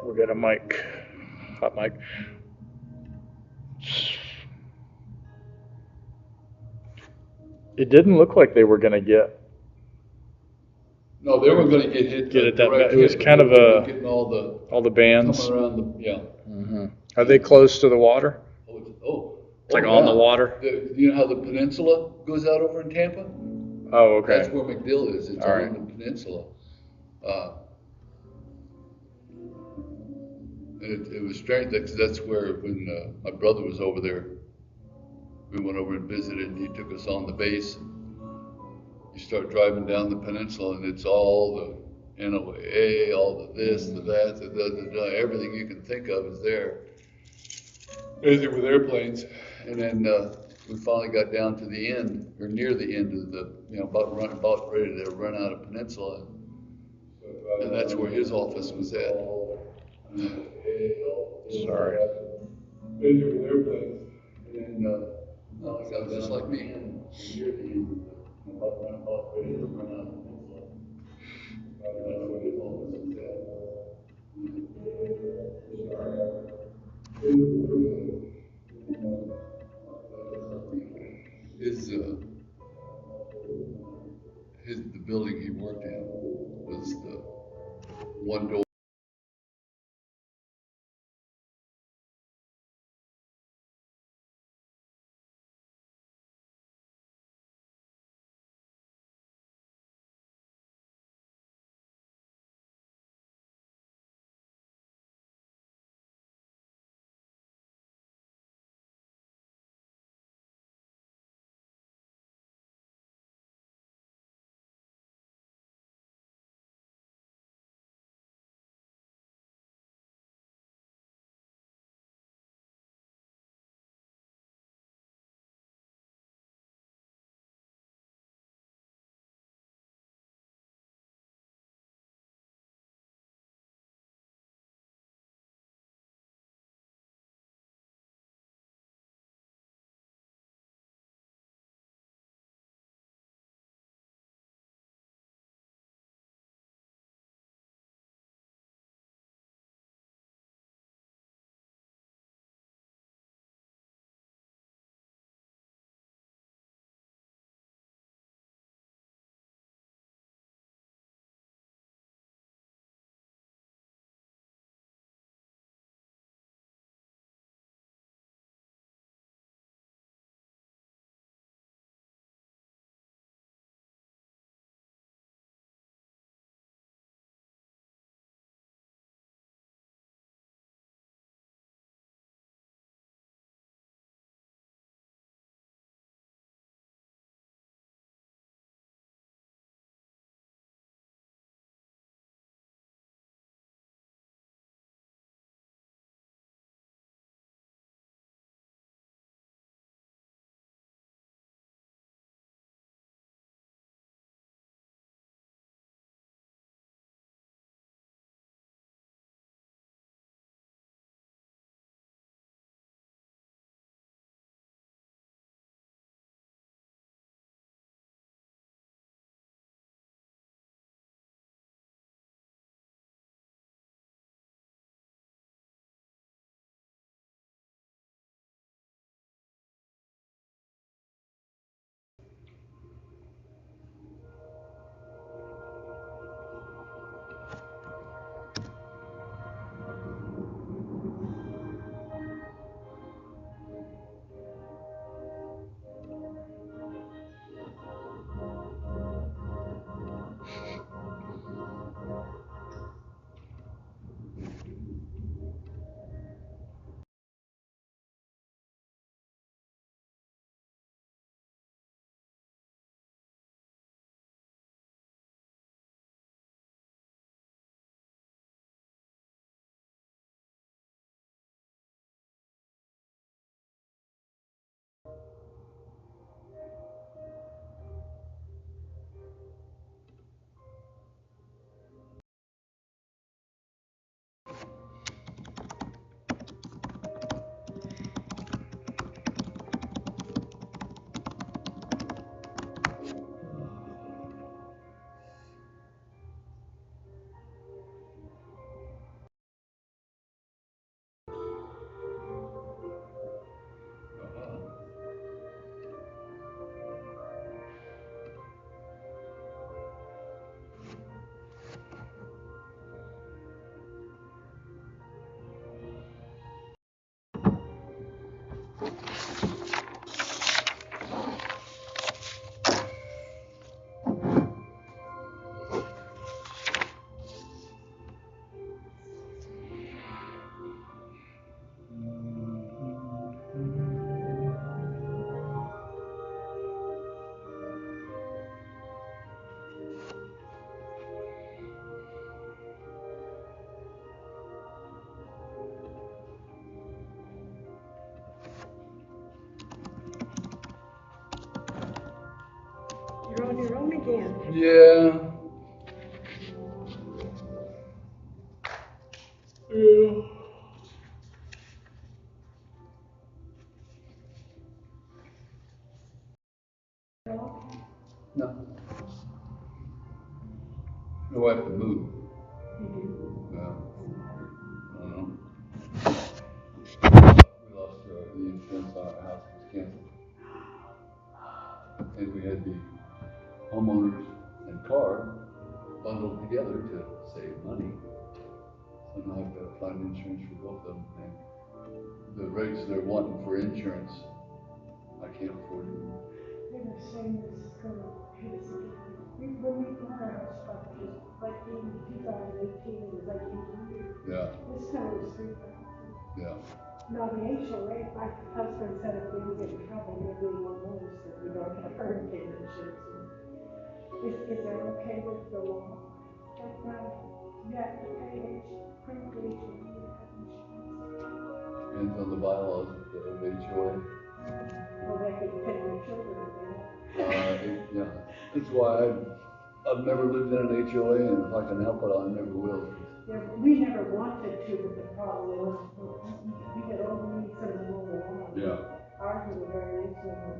We'll get a mic, hot mic. It didn't look like they were going to No, they weren't going to get hit. get it that bad. direct It was hit, kind but of they were a getting all the bands. coming around the Are they close to the water? It's like on the yeah. water. You know how the peninsula goes out over in Tampa? Oh, okay. That's where MacDill is. It's All on right. the peninsula. Uh, and it was strange because that's where when my brother was over there, we went over and visited, and he took us on the base. You start driving down the peninsula, and it's all the NOAA, all the this, the that, everything you can think of is there. Everything with airplanes, and then we finally got down to the end, or near the end of the, about ready to run out of peninsula, and that's where his office was at. Sorry. Everything with airplanes, and sounds just like me. About ready to run out of peninsula. That's where his office was at. The building he worked in was the one door. on your own again. Yeah. Yeah. No. My wife would move. Yeah. I don't know. We lost the insurance on our house was canceled. And we had the homeowners and car bundled together to save money. So now I've got to find insurance for both of them. And the rates they're wanting for insurance, I can't afford it. They were saying this is going to hit us again. When we bought our house, like in 2018, it was like 800. Yeah, This time it was 3,000. yeah. Now the HOA, my husband said if we would get in trouble, maybe one more, so we don't have hurricane insurance. Is that okay with the law? Right now, you have to pay prove the HOA you have insurance. Depends on the bylaws of the HOA. Well, they could pay your children if they want. Yeah, that's why I've never lived in an HOA, and if I can help it, I never will. Yeah, we never wanted to, but the problem was we had only some of them over on. Yeah. Ours was a very reasonable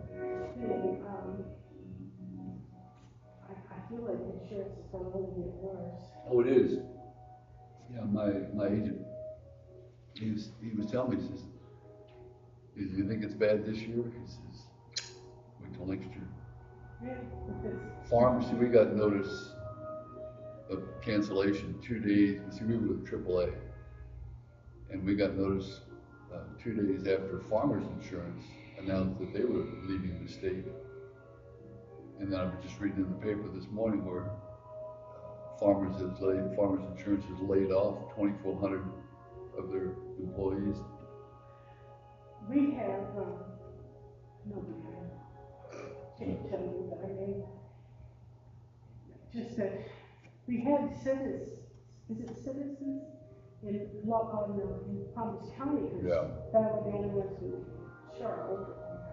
thing. I feel like insurance is going to only get worse. Oh, it is. Yeah, my agent, he was telling me, he says, you think it's bad this year? He says, wait till next year. Yeah, because Farmers, see, we got notice of cancellation 2 days. See, we were with AAA, and we got notice 2 days after Farmers Insurance announced that they were leaving the state. And then I was just reading in the paper this morning where Farmers Insurance has laid off 2,400 of their employees. we have, can't tell you, but I mean, just that we had citizens, is it citizens in Palms County? Yeah. That were the only ones who showed.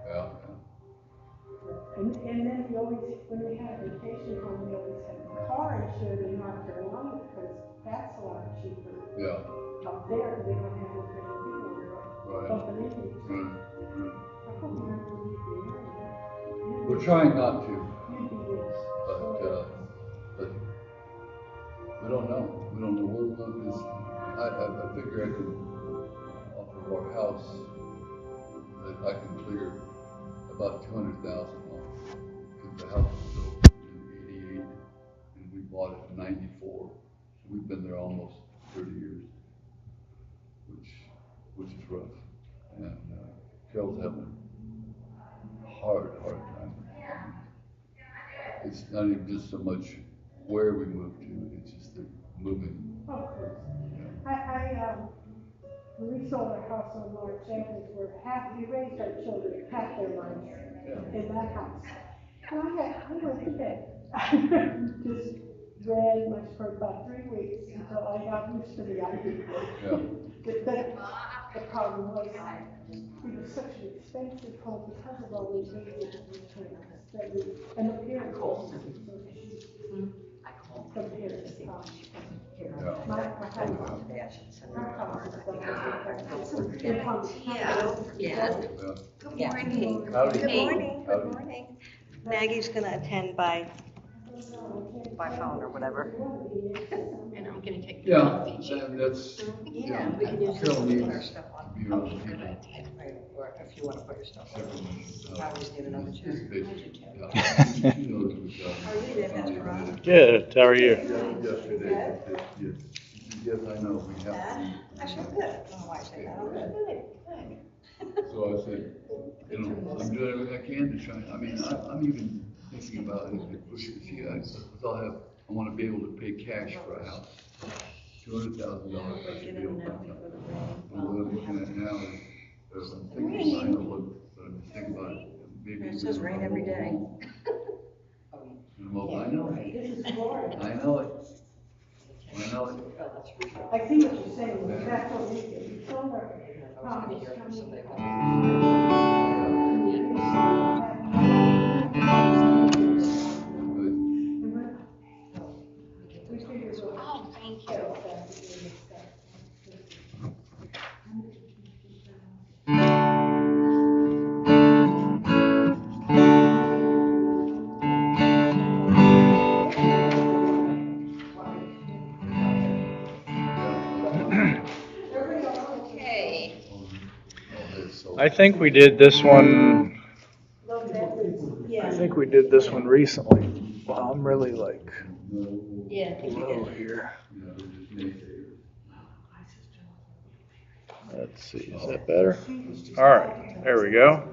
Yeah. And then we always, when we had a vacation home, we always had a car insured in North Carolina because that's a lot cheaper. Yeah. Up there, they don't have anything to do with it. Right. Bumping into each other. Right. I hope you never leave the area. We're trying not to, You'd be this. but we don't know. We don't know where we're going, because I figure I can, off of our house, that I can clear about 200,000 off. Because the house was built in '88 and we bought it in '94. So we've been there almost 30 years, which is rough. And Carol's having a hard time. It's not even just so much where we move to, it's just the moving. Of course. Yeah. When we sold our house on Large Avenue, we raised our children half their lives in that house. And I went to bed. Just read much for about 3 weeks until I got used to the idea. Yeah. The problem was, it was such an expensive home because of all these things that we, and the parents also, compared to college. My house, Yeah. Yeah. Good morning. Howdy. Good morning. Howdy. Good morning. Maggie's gonna attend by phone or whatever. And I'm gonna take the Yeah, coffee cheap. and that's, Yeah, we can use Carol put needs our stuff on. to be around Okay, good people. idea. Or if you wanna put your stuff on. Separately. I always need another chair. Just basic, yeah. She knows we've got- How are you there, Pastor Ron? Good, how are you? Yesterday, yes, yes, I know, we have I feel good. I don't know why I say that. I'm good. to. So I said, you know, I'm doing everything I can to try, I mean, I'm even thinking about it, I wanna be able to pay cash for a house. $200,000, I should be able to buy something. And what I'm looking at now is, I'm thinking, I know what, but I'm just thinking about it, maybe. It says rain every day. Well, I know it, This is Florida. I know it. I know it. I see what you're saying, that's what we did. We told her, Okay. I think we did this one. I think we did this one recently. Wow, I'm really like Yeah, I think we low did. here. Let's see, is that better? All right, there we go.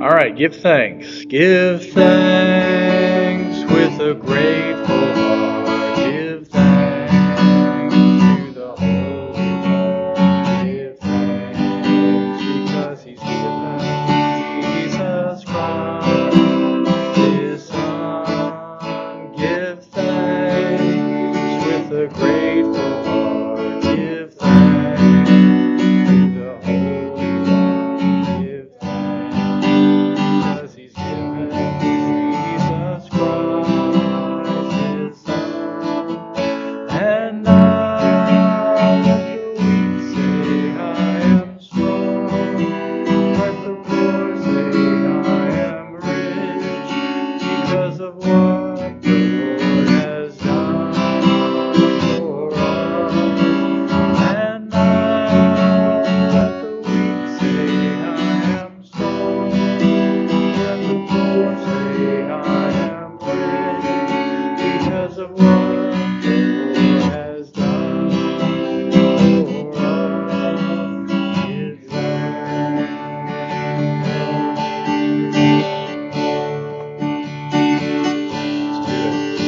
All right, give thanks. Give thanks with a grateful heart. Give thanks to the Holy One. Give thanks because He's given Jesus Christ, His Son. Give thanks with a grateful heart. Give thanks to the Holy One. Give thanks because He's given Jesus Christ, His Son. And now let the weak say, I am strong. Let the poor say, I am rich, because of what the Lord has done for us. And now let the weak say, I am strong. Let the poor say, I am rich, because of what the Lord has done for us. Give thanks. Let's do it.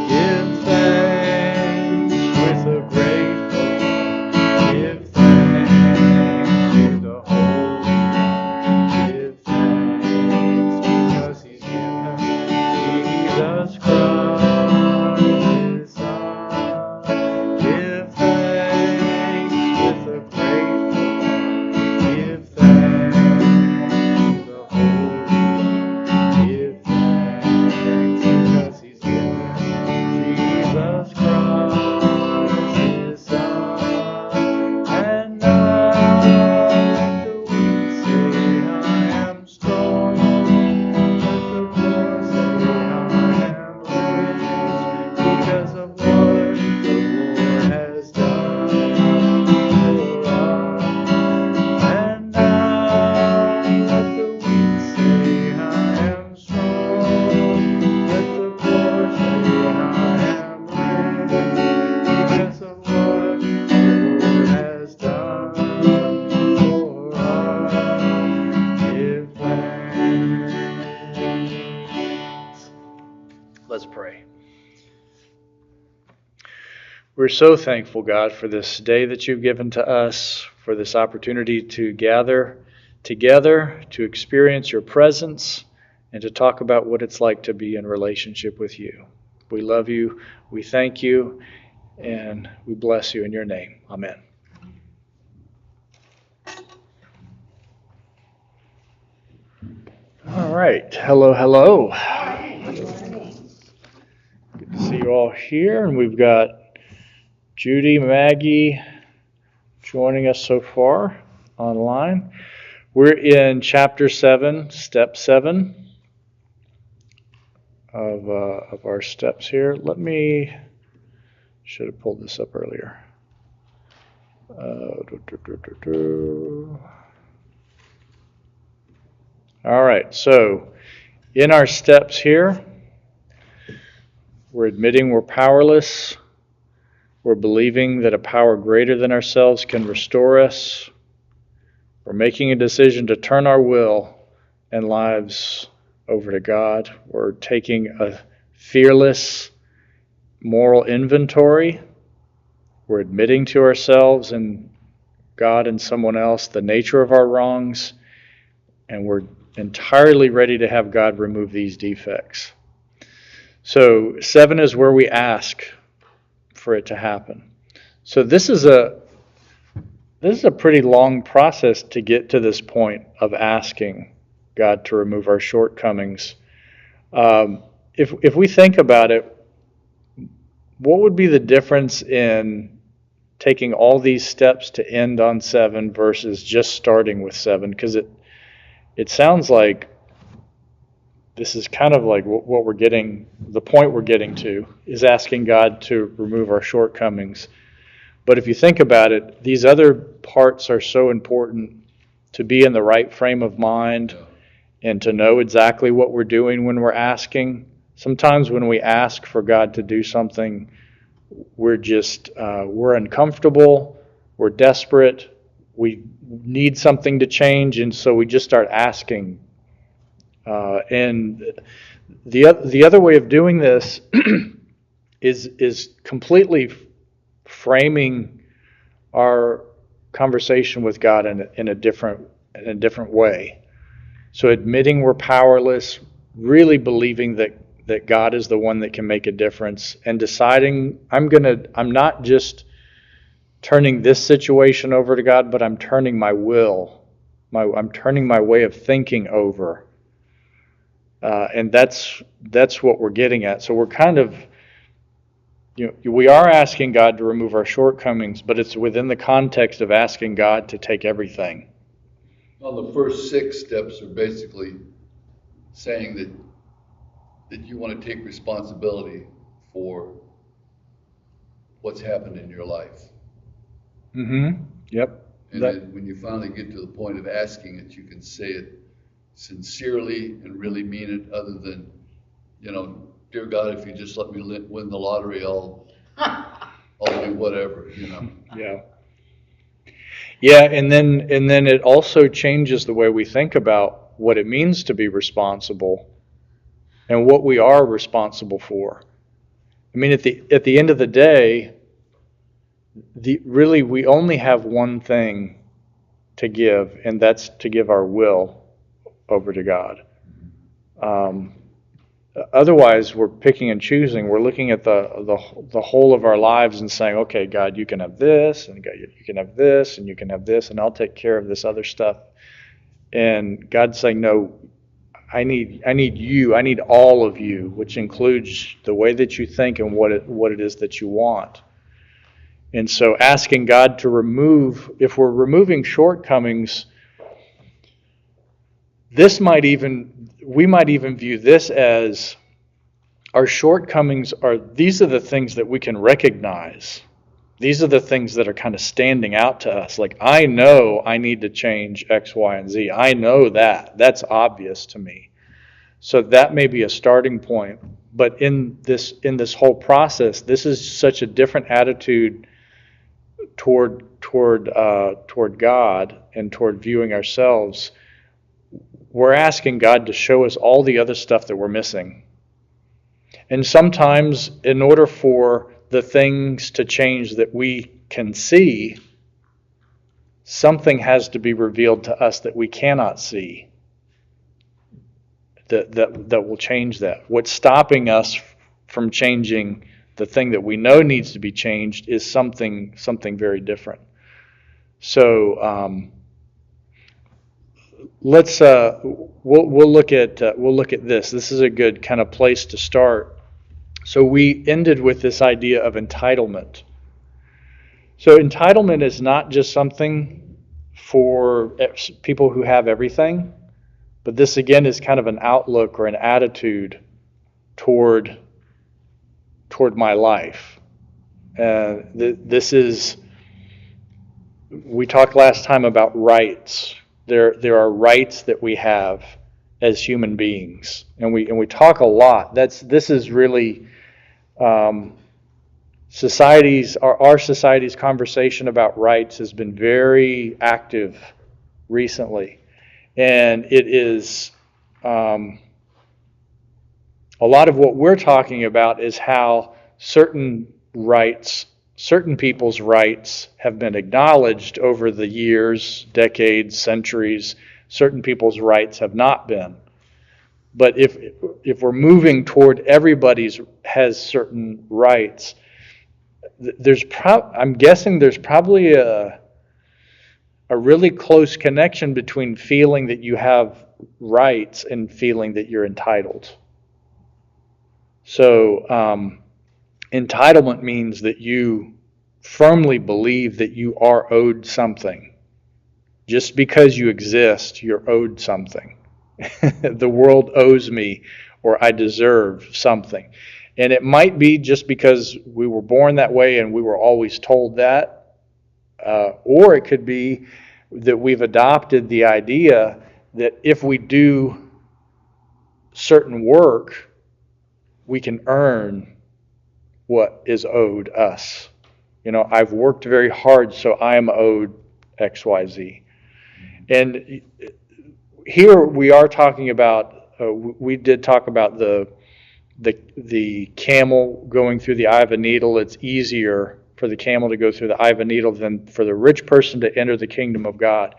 Give thanks with a grateful heart. Give thanks to the Holy One. Give thanks because He's given Jesus Christ, His Son. Give thanks with a grateful heart. Give thanks to the Holy One. Give thanks because He's given Jesus Christ, His Son. And now let the weak say, I am strong. Let the poor say, I am rich, because of what the Lord has done for us. And now let the weak say, I am strong. Let the poor say, I am rich, because of what the Lord has done for us. Give thanks. Let's pray. We're so thankful, God, for this day that you've given to us, for this opportunity to gather together, to experience your presence, and to talk about what it's like to be in relationship with you. We love you, we thank you, and we bless you in your name. Amen. All right. Hello, hello. Good to see you all here, and we've got Judy, Maggie joining us so far online. We're in chapter 7, step 7 of our steps here. Should have pulled this up earlier. All right, so in our steps here, we're admitting we're powerless. We're believing that a power greater than ourselves can restore us. We're making a decision to turn our will and lives over to God. We're taking a fearless moral inventory. We're admitting to ourselves and God and someone else the nature of our wrongs, and we're entirely ready to have God remove these defects. So 7 is where we ask for it to happen. So this is a pretty long process to get to this point of asking God to remove our shortcomings. If we think about it, what would be the difference in taking all these steps to end on 7 versus just starting with 7? Because it sounds like this is kind of like what we're getting, the point we're getting to is asking God to remove our shortcomings. But if you think about it, these other parts are so important to be in the right frame of mind and to know exactly what we're doing when we're asking. Sometimes when we ask for God to do something, we're uncomfortable, we're desperate, we need something to change, and so we just start asking. And the other way of doing this is completely framing our conversation with God in a different way. So admitting we're powerless, really believing that God is the one that can make a difference, and deciding I'm not just turning this situation over to God, but I'm turning my will, I'm turning my way of thinking over. And that's what we're getting at. So we're kind of, we are asking God to remove our shortcomings, but it's within the context of asking God to take everything. Well, the first 6 steps are basically saying that you want to take responsibility for what's happened in your life. Mm-hmm. Yep. And then when you finally get to the point of asking it, you can say it sincerely and really mean it, other than, dear God, if you just let me win the lottery, I'll do whatever, Yeah. Yeah, and then it also changes the way we think about what it means to be responsible and what we are responsible for. I mean, at the end of the day, really we only have one thing to give, and that's to give our will over to God. Otherwise, we're picking and choosing. We're looking at the whole of our lives and saying, okay, God, you can have this, and God, you can have this, and you can have this, and I'll take care of this other stuff. And God's saying, no, I need you. I need all of you, which includes the way that you think and what it is that you want. And so asking God to remove, if we're removing shortcomings, we might even view this as our shortcomings these are the things that we can recognize. These are the things that are kind of standing out to us. Like, I know I need to change X, Y, and Z. I know that. That's obvious to me. So that may be a starting point. But in this whole process, this is such a different attitude toward God and toward viewing ourselves. We're asking God to show us all the other stuff that we're missing. And sometimes, in order for the things to change that we can see, something has to be revealed to us that we cannot see that will change that. What's stopping us from changing the thing that we know needs to be changed is something very different. So let's we'll look at this. This is a good kind of place to start. So we ended with this idea of entitlement. So entitlement is not just something for people who have everything, but this again is kind of an outlook or an attitude toward my life. This is, we talked last time about rights. There are rights that we have as human beings, and we talk a lot. This is really our society's conversation about rights has been very active recently, and it is a lot of what we're talking about is how certain people's rights have been acknowledged over the years, decades, centuries. Certain people's rights have not been. But if we're moving toward everybody's has certain rights, I'm guessing there's probably a really close connection between feeling that you have rights and feeling that you're entitled. So entitlement means that you firmly believe that you are owed something. Just because you exist, you're owed something. The world owes me, or I deserve something. And it might be just because we were born that way and we were always told that, or it could be that we've adopted the idea that if we do certain work, we can earn what is owed us. I've worked very hard, so I am owed XYZ. And here we are talking about, we did talk about the camel going through the eye of a needle. It's easier for the camel to go through the eye of a needle than for the rich person to enter the kingdom of God.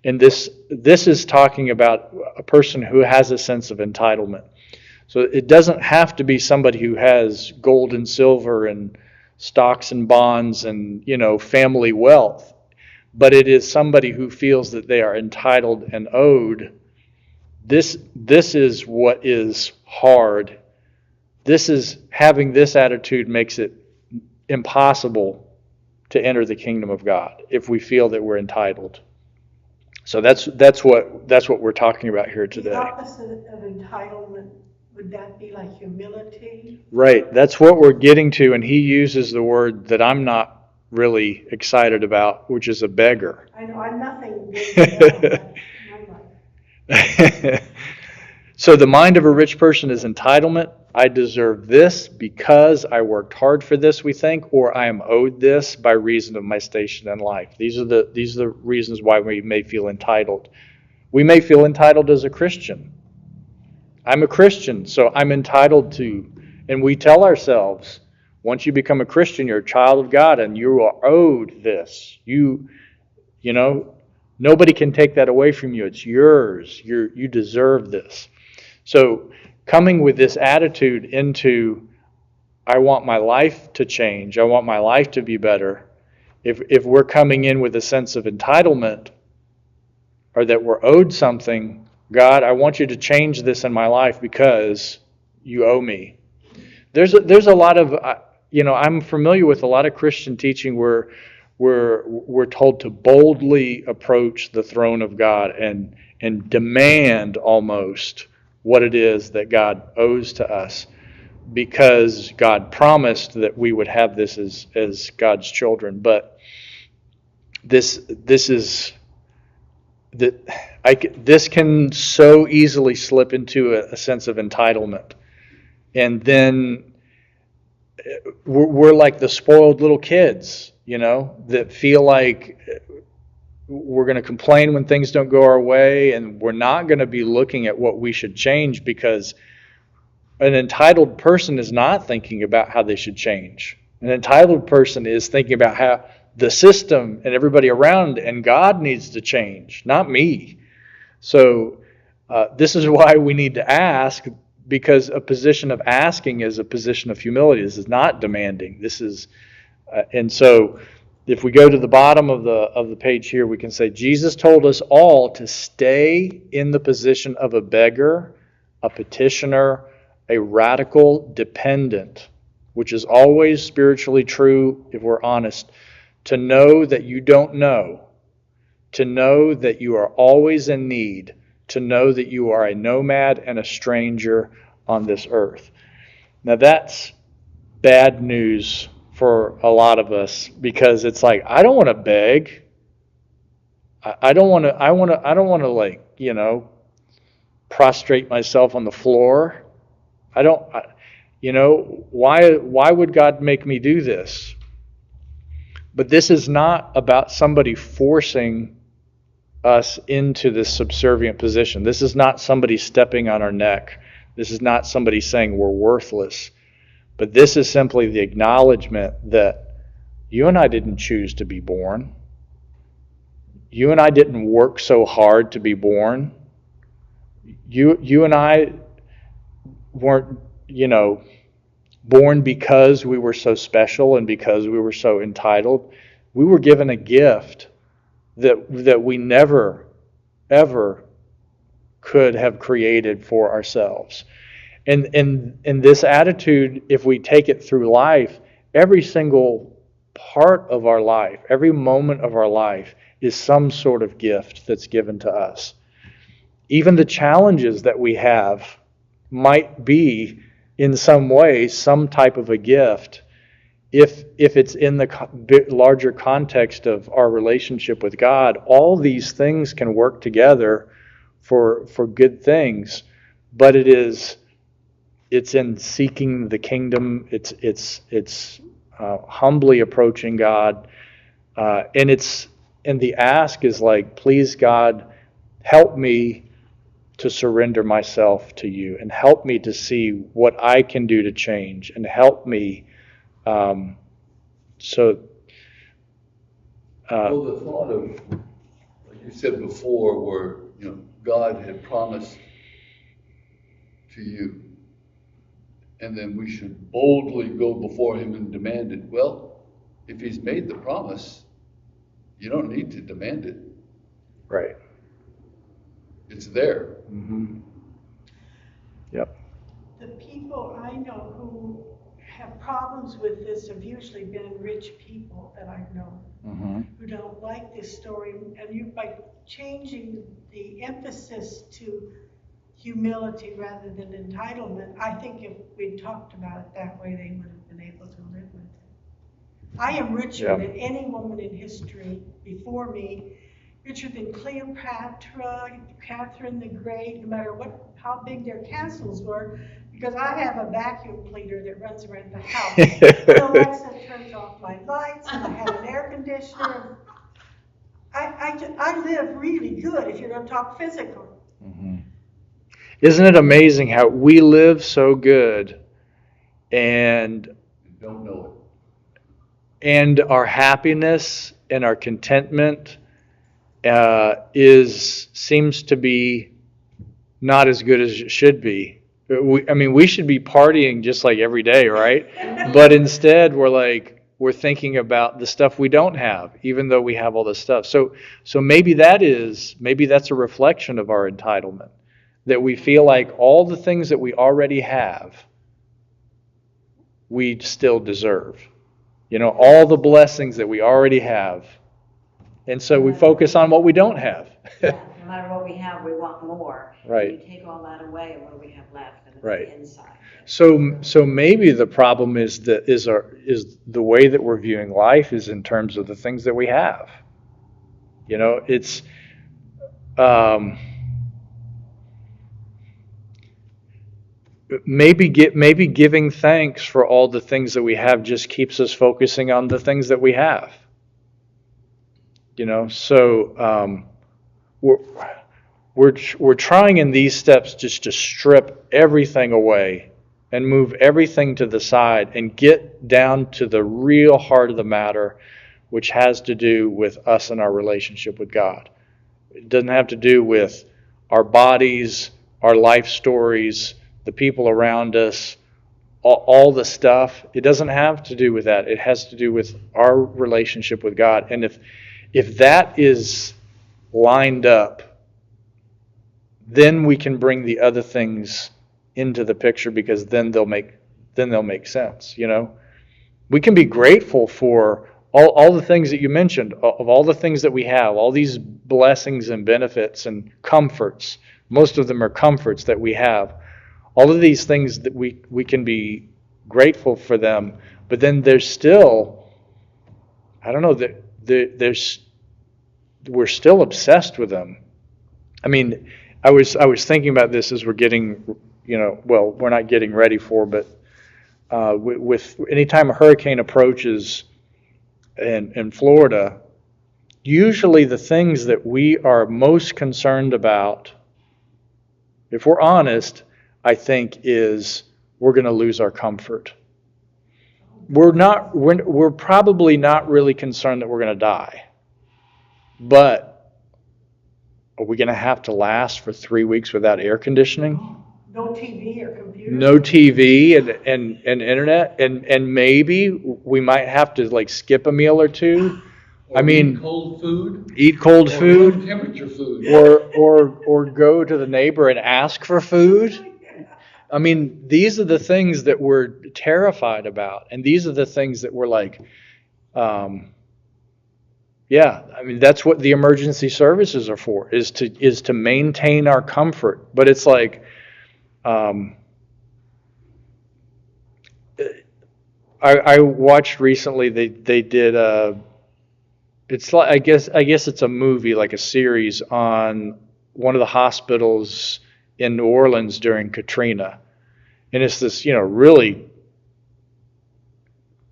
And this is talking about a person who has a sense of entitlement. So it doesn't have to be somebody who has gold and silver and stocks and bonds and, family wealth, but it is somebody who feels that they are entitled and owed. This is what is hard. Having this attitude makes it impossible to enter the kingdom of God if we feel that we're entitled. So that's what we're talking about here today. The opposite of entitlement, would that be like humility? Right, that's what we're getting to, and he uses the word that I'm not really excited about, which is a beggar. I know, I'm nothing good about my life. So the mind of a rich person is entitlement. I deserve this because I worked hard for this, we think, or I am owed this by reason of my station in life. These are the reasons why we may feel entitled. We may feel entitled as a Christian. I'm a Christian, so I'm entitled to, and we tell ourselves, once you become a Christian, you're a child of God, and you are owed this. Nobody can take that away from you. It's yours. You deserve this. So coming with this attitude into, I want my life to change, I want my life to be better, if we're coming in with a sense of entitlement, or that we're owed something, God, I want you to change this in my life because you owe me. There's a lot of, I'm familiar with a lot of Christian teaching where we're told to boldly approach the throne of God and demand almost what it is that God owes to us, because God promised that we would have this as God's children. But this can so easily slip into a sense of entitlement, and then we're like the spoiled little kids, that feel like we're going to complain when things don't go our way, and we're not going to be looking at what we should change, because an entitled person is not thinking about how they should change. An entitled person is thinking about how the system and everybody around and God needs to change, not me. So this is why we need to ask, because a position of asking is a position of humility. This is not demanding. This is, and so if we go to the bottom of the page here, we can say Jesus told us all to stay in the position of a beggar, a petitioner, a radical dependent, which is always spiritually true if we're honest. To know that you don't know, to know that you are always in need, to know that you are a nomad and a stranger on this earth. Now that's bad news for a lot of us, because it's like, I don't want to beg. I don't want to prostrate myself on the floor. Why would God make me do this? But this is not about somebody forcing us into this subservient position. This is not somebody stepping on our neck. This is not somebody saying we're worthless. But this is simply the acknowledgement that you and I didn't choose to be born. You and I didn't work so hard to be born. You and I weren't, born because we were so special and because we were so entitled. We were given a gift that we never, ever could have created for ourselves. And this attitude, if we take it through life, every single part of our life, every moment of our life is some sort of gift that's given to us. Even the challenges that we have might be in some way, some type of a gift, if it's in the larger context of our relationship with God, all these things can work together for good things. But it's in seeking the kingdom. It's humbly approaching God, and the ask is like, please God, help me to surrender myself to you, and help me to see what I can do to change, and help me. Well, the thought of, like you said before, where, God had promised to you, and then we should boldly go before him and demand it. Well, if he's made the promise, you don't need to demand it. Right. It's there. Mm-hmm. Yep. The people I know who have problems with this have usually been rich people that I've known, Mm-hmm. who don't like this story. And by changing the emphasis to humility rather than entitlement, I think if we'd talked about it that way, they would have been able to live with it. I am richer Yeah. than any woman in history before me, richer than Cleopatra, Catherine the Great, no matter how big their castles were, because I have a vacuum cleaner that runs around the house. And Alexa turns off my lights, and I have an air conditioner. I live really good if you're going to talk physical. Mm-hmm. Isn't it amazing how we live so good, and You don't know our happiness and our contentment seems to be not as good as it should be. We should be partying just like every day, right? But instead we're thinking about the stuff we don't have, even though we have all this stuff. So maybe that's a reflection of our entitlement, that we feel like all the things that we already have, we still deserve. All the blessings that we already have. And so we focus on what we don't have. Yeah, no matter what we have, we want more. Right. And you take all that away, and what do we have left? And it's Right. the inside. So maybe the problem is the way that we're viewing life is in terms of the things that we have. It's maybe giving thanks for all the things that we have just keeps us focusing on the things that we have. So we're trying in these steps just to strip everything away and move everything to the side and get down to the real heart of the matter, which has to do with us and our relationship with God. It doesn't have to do with our bodies, our life stories, the people around us, all the stuff. It doesn't have to do with that. It has to do with our relationship with God. And if that is lined up, then we can bring the other things into the picture, because then they'll make sense. We can be grateful for all the things that you mentioned, of all the things that we have, all these blessings and benefits and comforts. Most of them are comforts that we have. All of these things that we can be grateful for them, but then there's still, I don't know, we're still obsessed with them. I was thinking about this as we're getting, we're not getting ready for, but with anytime a hurricane approaches in Florida, usually the things that we are most concerned about, if we're honest, I think, is we're going to lose our comfort. We're probably not really concerned that we're going to die, but are we going to have to last for 3 weeks without air conditioning? No TV or computer. No TV and internet, and maybe we might have to skip a meal or two. Eat cold food. Eat cold Or food, room temperature food. or go to the neighbor and ask for food. These are the things that we're terrified about, and these are the things that we're like, that's what the emergency services are for, is to maintain our comfort. But it's like, I watched recently. They did it's like I guess it's a movie, like a series on one of the hospitals in New Orleans during Katrina, and it's this really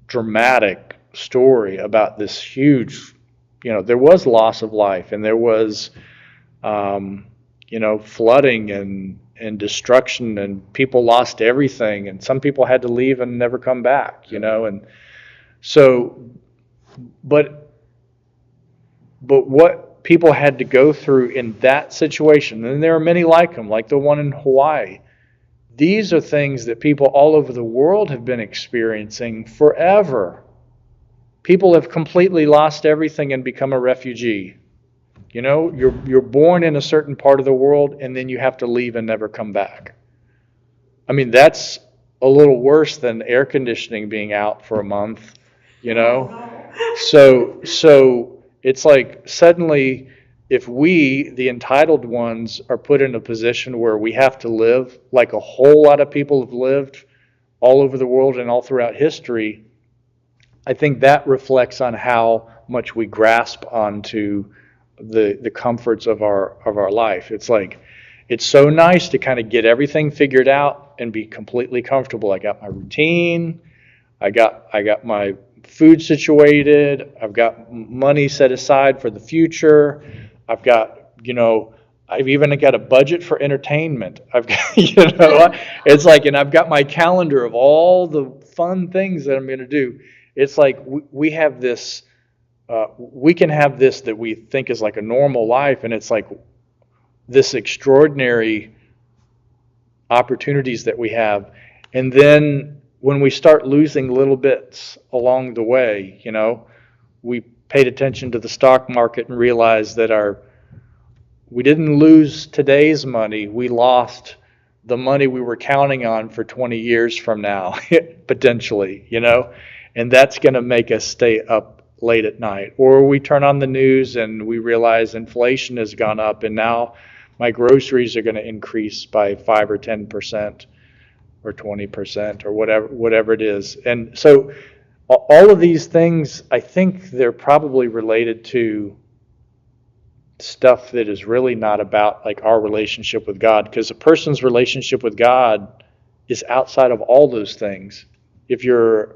dramatic story about this huge, there was loss of life, and there was flooding and destruction, and people lost everything, and some people had to leave and never come back, and so, but what people had to go through in that situation, and there are many like them, like the one in Hawaii. These are things that people all over the world have been experiencing forever. People have completely lost everything and become a refugee. You're born in a certain part of the world, and then you have to leave and never come back. I mean, that's a little worse than air conditioning being out for a month, So it's like suddenly, if we, the entitled ones, are put in a position where we have to live like a whole lot of people have lived all over the world and all throughout history, I think that reflects on how much we grasp onto the comforts of our life. It's like, it's so nice to kind of get everything figured out and be completely comfortable. I got my routine, I got my food situated, I've got money set aside for the future, I've got, I've even got a budget for entertainment. I've got, it's like, and I've got my calendar of all the fun things that I'm going to do. It's like we have this, we can have this that we think is like a normal life, and it's like this extraordinary opportunities that we have. And then when we start losing little bits along the way, we paid attention to the stock market and realized that we didn't lose today's money, we lost the money we were counting on for 20 years from now, potentially, and that's going to make us stay up late at night. Or we turn on the news and we realize inflation has gone up, and now my groceries are going to increase by 5 or 10% or 20% or whatever it is. And so all of these things, I think they're probably related to stuff that is really not about like our relationship with God, because a person's relationship with God is outside of all those things. If you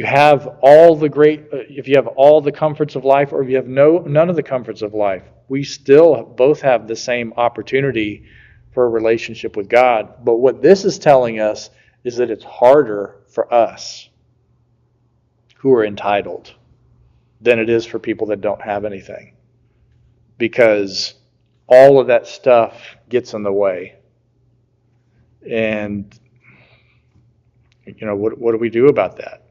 have all the comforts of life, or if you have none of the comforts of life, we still both have the same opportunity for a relationship with God. But what this is telling us is that it's harder for us who are entitled than it is for people that don't have anything, because all of that stuff gets in the way. And what do we do about that?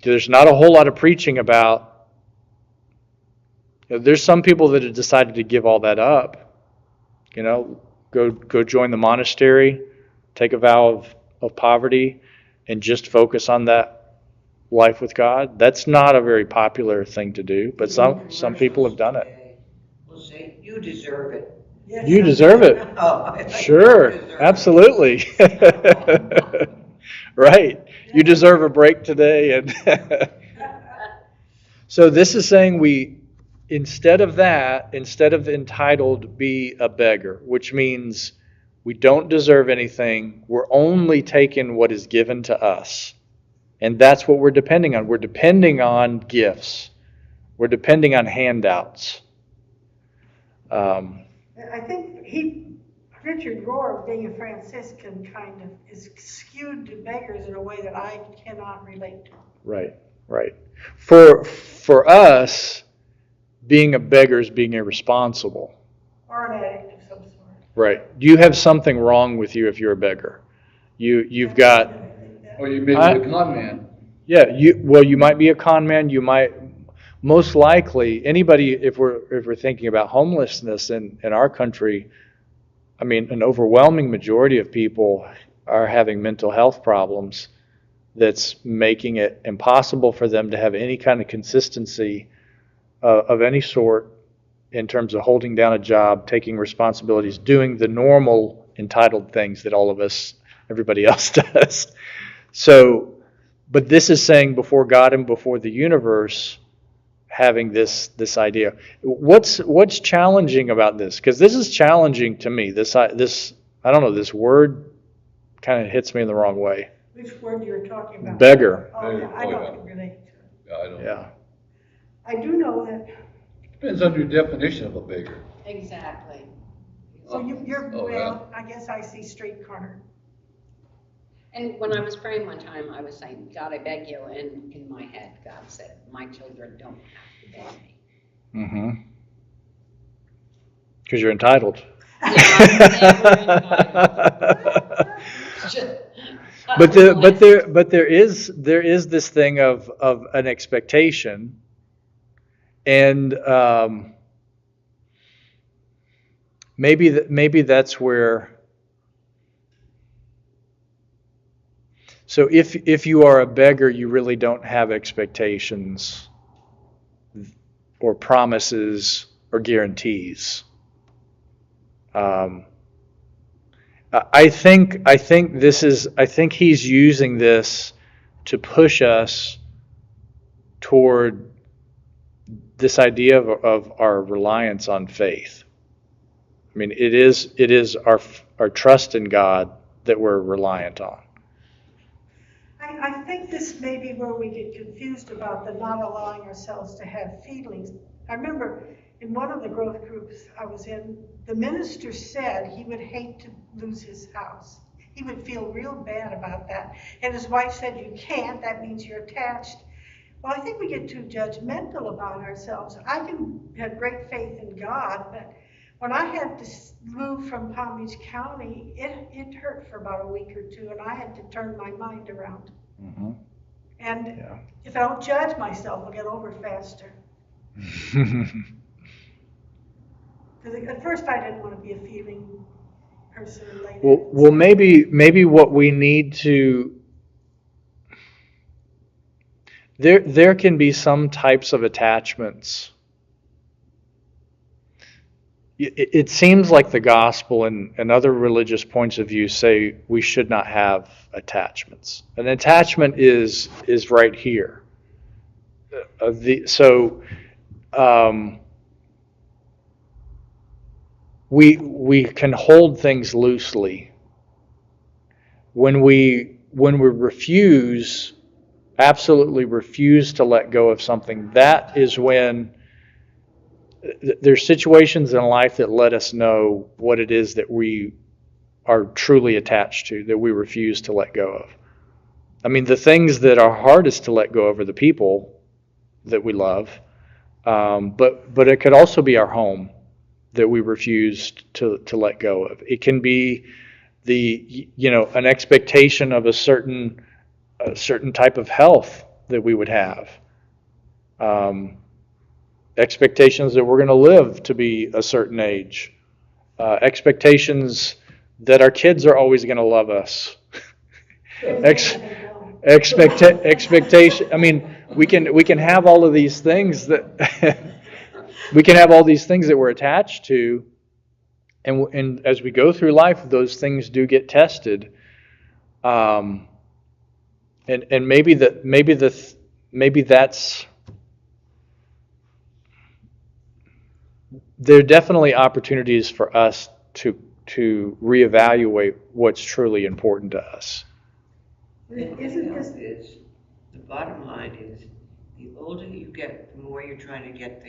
There's not a whole lot of preaching about. There's some people that have decided to give all that up. Go join the monastery, take a vow of poverty, and just focus on that life with God. That's not a very popular thing to do, but some people have done it. We'll say, you deserve it. You deserve it. Sure, absolutely. Right. You deserve a break today. And so this is saying instead of entitled, be a beggar, which means we don't deserve anything. We're only taking what is given to us. And that's what we're depending on. We're depending on gifts. We're depending on handouts. I think Richard Rohr, being a Franciscan, kind of is skewed to beggars in a way that I cannot relate to. Right. For us, being a beggar is being irresponsible. Or an addict of some sort. Right. You have something wrong with you if you're a beggar. You've got. Or you may be a con man. Yeah. You might be a con man. You might. Most likely, anybody, if we're thinking about homelessness in our country, I mean, an overwhelming majority of people are having mental health problems that's making it impossible for them to have any kind of consistency of any sort in terms of holding down a job, taking responsibilities, doing the normal entitled things that everybody else does. So, but this is saying before God and before the universe, having this idea. What's challenging about this? Because this is challenging to me. This I don't know. This word kind of hits me in the wrong way. Which word you're talking about? Beggar. Oh, yeah, I Oh, don't yeah. can relate to it. Yeah, I don't. Yeah. I do know that, Depends on your definition of a beggar. Exactly. so you're, Oh, yeah. well, I guess I see streetcar. And when I was praying one time, I was saying, God, I beg you, and in my head, God said, my children don't have to beg me. Mm-hmm. Because you're entitled. But there is this thing of an expectation, and maybe that's where. So if you are a beggar, you really don't have expectations or promises or guarantees. I think he's using this to push us toward this idea of our reliance on faith. I mean, it is our trust in God that we're reliant on. I think this may be where we get confused about the not allowing ourselves to have feelings. I remember in one of the growth groups I was in, the minister said he would hate to lose his house. He would feel real bad about that. And his wife said, you can't, that means you're attached. Well, I think we get too judgmental about ourselves. I can have great faith in God, but when I had to move from Palm Beach County, it hurt for about a week or two, and I had to turn my mind around. Mm-hmm. And Yeah. if I don't judge myself, I'll get over it faster. Because at first I didn't want to be a feeling person later. Well, maybe what we need to. There can be some types of attachments. It seems like the gospel and other religious points of view say we should not have attachments. An attachment is right here. We can hold things loosely. When we absolutely refuse to let go of something, that is when there's situations in life that let us know what it is that we are truly attached to, that we refuse to let go of. I mean, the things that are hardest to let go of are the people that we love, but it could also be our home that we refuse to let go of. It can be an expectation of a certain type of health that we would have. Expectations that we're going to live to be a certain age. Expectations that our kids are always going to love us. Expectation. I mean, we can have all of these things that we can have all these things that we're attached to, and as we go through life, those things do get tested. And maybe that's. There are definitely opportunities for us to reevaluate what's truly important to us. Isn't this, The bottom line is, the older you get, the more you're trying to get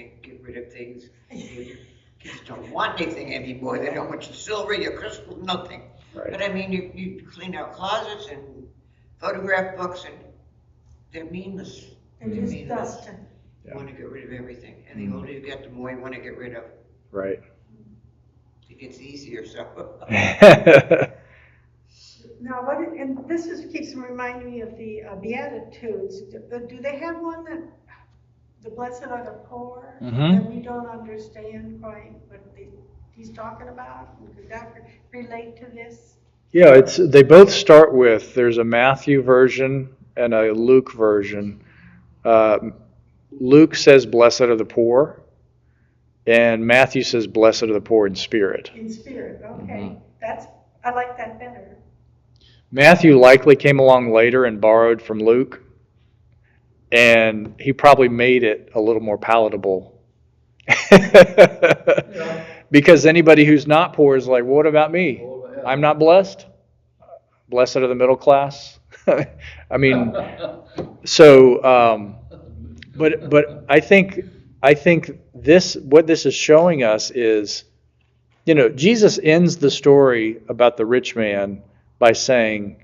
rid of things. Your kids don't want anything anymore. They don't want your silver, your crystal, nothing. Right. But I mean, you clean out closets and photograph books, and they're meaningless. they're just dust? You want to get rid of everything, and the older you get, the more you want to get rid of. Right. It gets easier, so. Now, and this keeps reminding me of the Beatitudes. Do they have one that the blessed are the poor? Mhm. And we don't understand quite what he's talking about? Does that relate to this? Yeah, they both start with, there's a Matthew version and a Luke version. Luke says, "Blessed are the poor," and Matthew says, "Blessed are the poor in spirit." In spirit, okay. Mhm. I like that better. Matthew likely came along later and borrowed from Luke, and he probably made it a little more palatable. Because anybody who's not poor is like, what about me? I'm not blessed? Blessed are the middle class? I mean, so, but I think what this is showing us is, Jesus ends the story about the rich man by saying,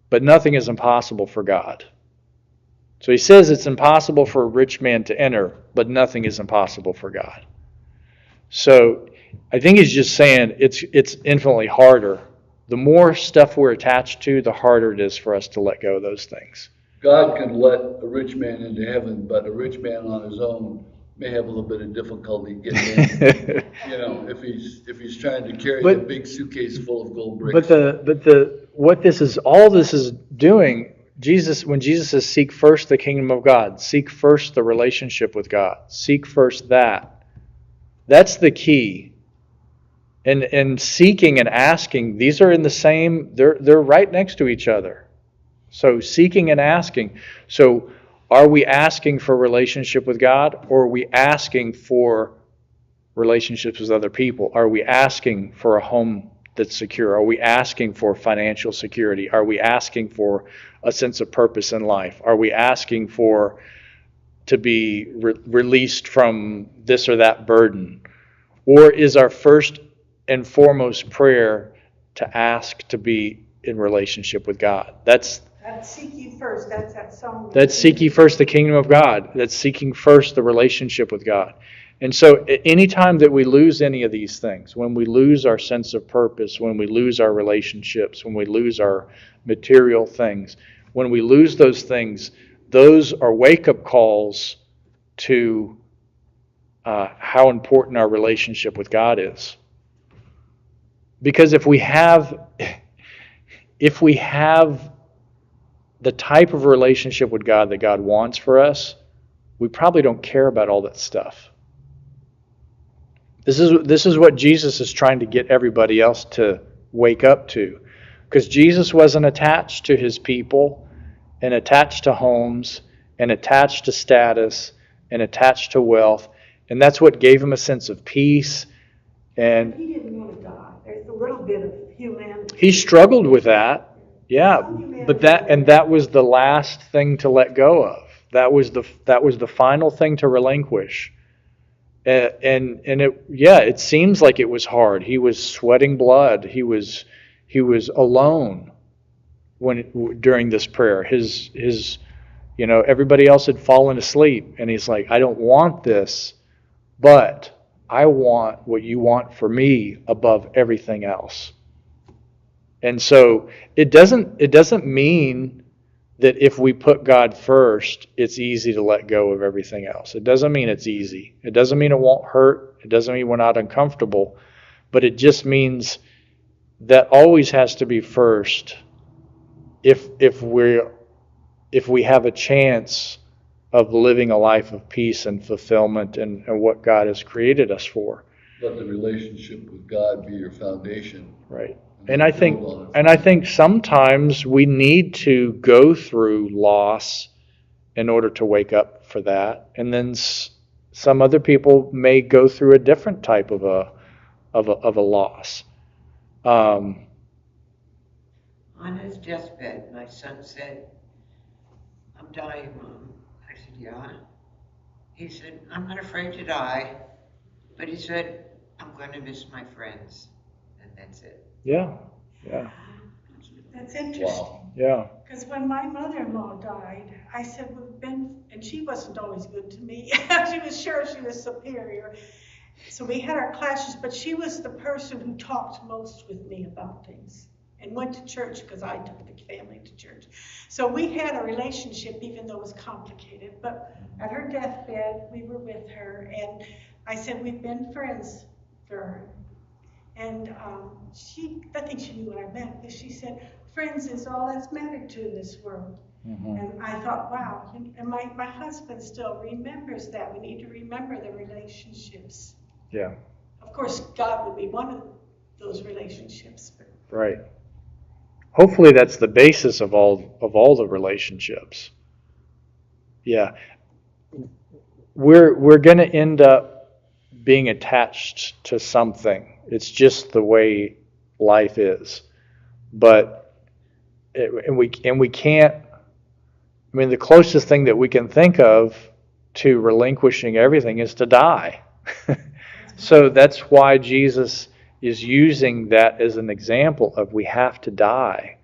but nothing is impossible for God. So he says it's impossible for a rich man to enter, but nothing is impossible for God. So I think he's just saying it's infinitely harder. The more stuff we're attached to, the harder it is for us to let go of those things. God can let a rich man into heaven, but a rich man on his own may have a little bit of difficulty getting in. If he's trying to carry a big suitcase full of gold bricks. But all this is doing, when Jesus says seek first the kingdom of God, seek first the relationship with God, seek first that's the key. And seeking and asking, these are in the same, they're right next to each other. So seeking and asking. So are we asking for relationship with God, or are we asking for relationships with other people? Are we asking for a home that's secure? Are we asking for financial security? Are we asking for a sense of purpose in life? Are we asking for to be released from this or that burden? Or is our first and foremost prayer to ask to be in relationship with God? That's seek ye first. That's that song. That's seek ye first the kingdom of God. That's seeking first the relationship with God. And so anytime that we lose any of these things, when we lose our sense of purpose, when we lose our relationships, when we lose our material things, when we lose those things, those are wake-up calls to how important our relationship with God is. Because if we have the type of relationship with God that God wants for us, we probably don't care about all that stuff. This is what Jesus is trying to get everybody else to wake up to. Because Jesus wasn't attached to his people, and attached to homes, and attached to status, and attached to wealth. And that's what gave him a sense of peace. And he didn't want to die. There's a little bit of humanity. He struggled with that. Yeah, but that was the last thing to let go of. That was the final thing to relinquish. And it seems like it was hard. He was sweating blood. He was alone during this prayer. His everybody else had fallen asleep, and he's like, I don't want this, but I want what you want for me above everything else. And so it doesn't mean that if we put God first, it's easy to let go of everything else. It doesn't mean it's easy. It doesn't mean it won't hurt. It doesn't mean we're not uncomfortable. But it just means that always has to be first if we have a chance of living a life of peace and fulfillment and what God has created us for. Let the relationship with God be your foundation. Right. And I think sometimes we need to go through loss in order to wake up for that. And then some other people may go through a different type of a loss. On his deathbed, my son said, I'm dying, Mom. I said, yeah. He said, I'm not afraid to die. But he said, I'm going to miss my friends. And that's it. Yeah. That's interesting. Wow. Yeah. Because when my mother-in-law died, I said, and she wasn't always good to me. She was sure she was superior. So we had our clashes, but she was the person who talked most with me about things and went to church because I took the family to church. So we had a relationship, even though it was complicated. But at her deathbed, we were with her, and I said, we've been friends for her. And I think she knew what I meant, because she said, friends is all that's mattered to in this world. Mm-hmm. And I thought, wow, and my husband still remembers that. We need to remember the relationships. Yeah. Of course, God would be one of those relationships. But. Right. hopefully that's the basis of all the relationships. Yeah. We're going to end up being attached to something. It's just the way life is. But and we can't. I mean, the closest thing that we can think of to relinquishing everything is to die. So that's why Jesus is using that as an example of we have to die.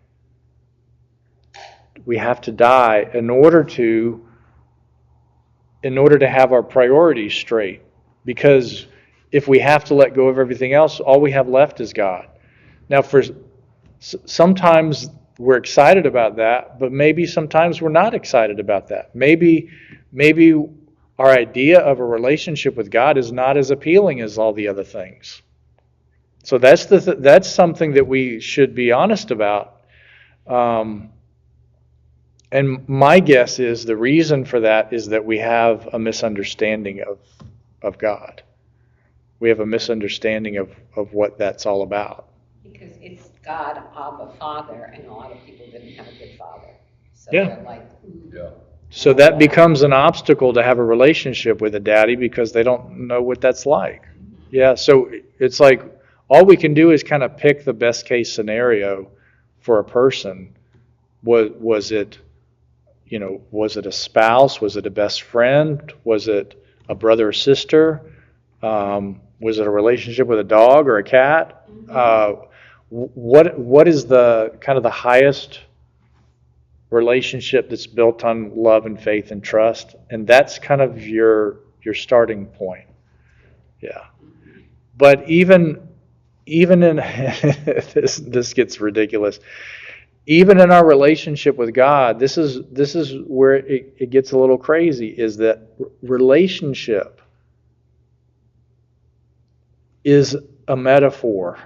We have to die in order to have our priorities straight. Because if we have to let go of everything else, all we have left is God. Now, sometimes we're excited about that, but maybe sometimes we're not excited about that. Maybe our idea of a relationship with God is not as appealing as all the other things. So that's something that we should be honest about. And my guess is the reason for that is that we have a misunderstanding of God. We have a misunderstanding of what that's all about. Because it's God, Abba, Father, and a lot of people didn't have a good father. So Yeah. they're like, Yeah. So that becomes an obstacle to have a relationship with a daddy because they don't know what that's like. Yeah, so it's like all we can do is kind of pick the best case scenario for a person. Was it a spouse? Was it a best friend? Was it a brother or sister? Was it a relationship with a dog or a cat? What is the kind of the highest relationship that's built on love and faith and trust? And that's kind of your starting point. Yeah. But even in this gets ridiculous. Even in our relationship with God, this is where it gets a little crazy, is that relationship is a metaphor.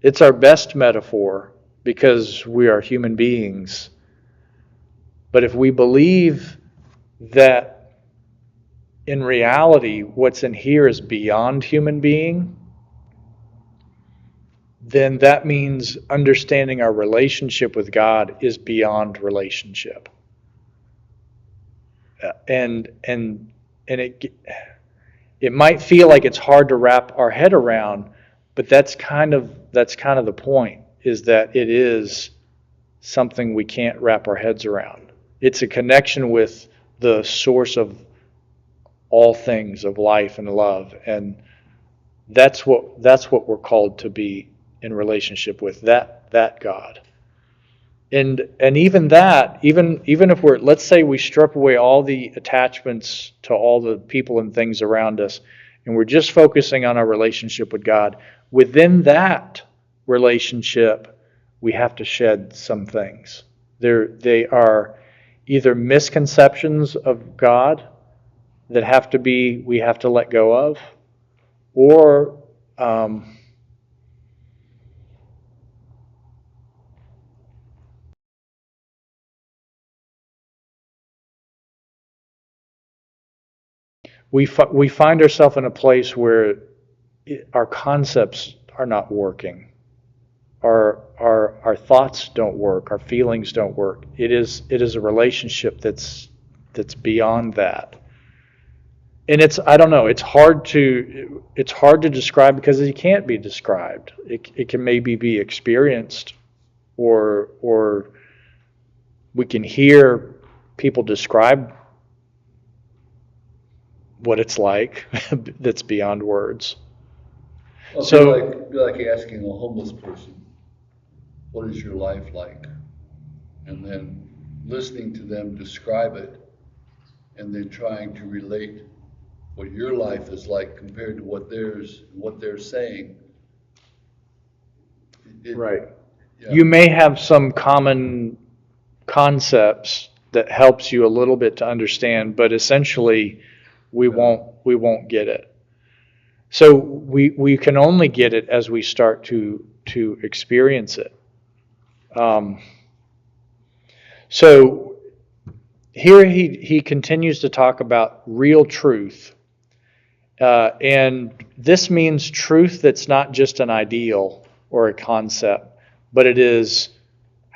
It's our best metaphor because we are human beings. But if we believe that in reality what's in here is beyond human being, then that means understanding our relationship with God is beyond relationshand it might feel like it's hard to wrap our head around, but that's kind of the point, is that it is something we can't wrap our heads around. It's a connection with the source of all things, of life and love, and that's what we're called to be in relationship with, that God. And even that, even if let's say we strip away all the attachments to all the people and things around us, and we're just focusing on our relationship with God, within that relationship, we have to shed some things. They are either misconceptions of God that we have to let go of, or we find ourselves in a place where our concepts are not working. Our thoughts don't work. Our feelings don't work. It is a relationship that's beyond that. And I don't know, it's hard to describe because it can't be described. It can maybe be experienced, or we can hear people describe what it's like that's beyond words. Well, So- it'd be like asking a homeless person, what is your life like? And then listening to them describe it, and then trying to relate what your life is like compared to what they're saying. Right. Yeah. You may have some common concepts that helps you a little bit to understand, but essentially we won't get it. So we can only get it as we start to experience it. So here he continues to talk about real truth. And this means truth that's not just an ideal or a concept, but it is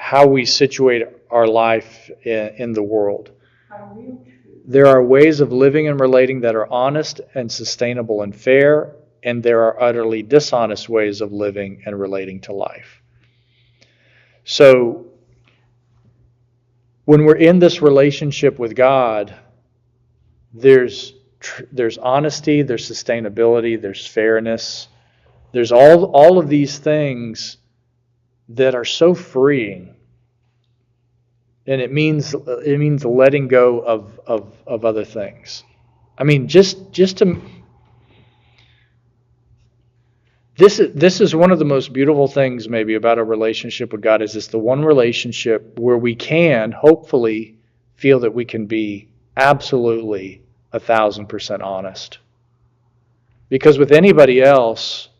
how we situate our life in the world. How real true. There are ways of living and relating that are honest and sustainable and fair, and there are utterly dishonest ways of living and relating to life. So, when we're in this relationship with God, there's honesty, there's sustainability, there's fairness, there's all of these things that are so freeing. And it means letting go of other things. I mean, just to this is one of the most beautiful things maybe about a relationship with God, is it's the one relationship where we can hopefully feel that we can be absolutely 1,000% honest. Because with anybody else,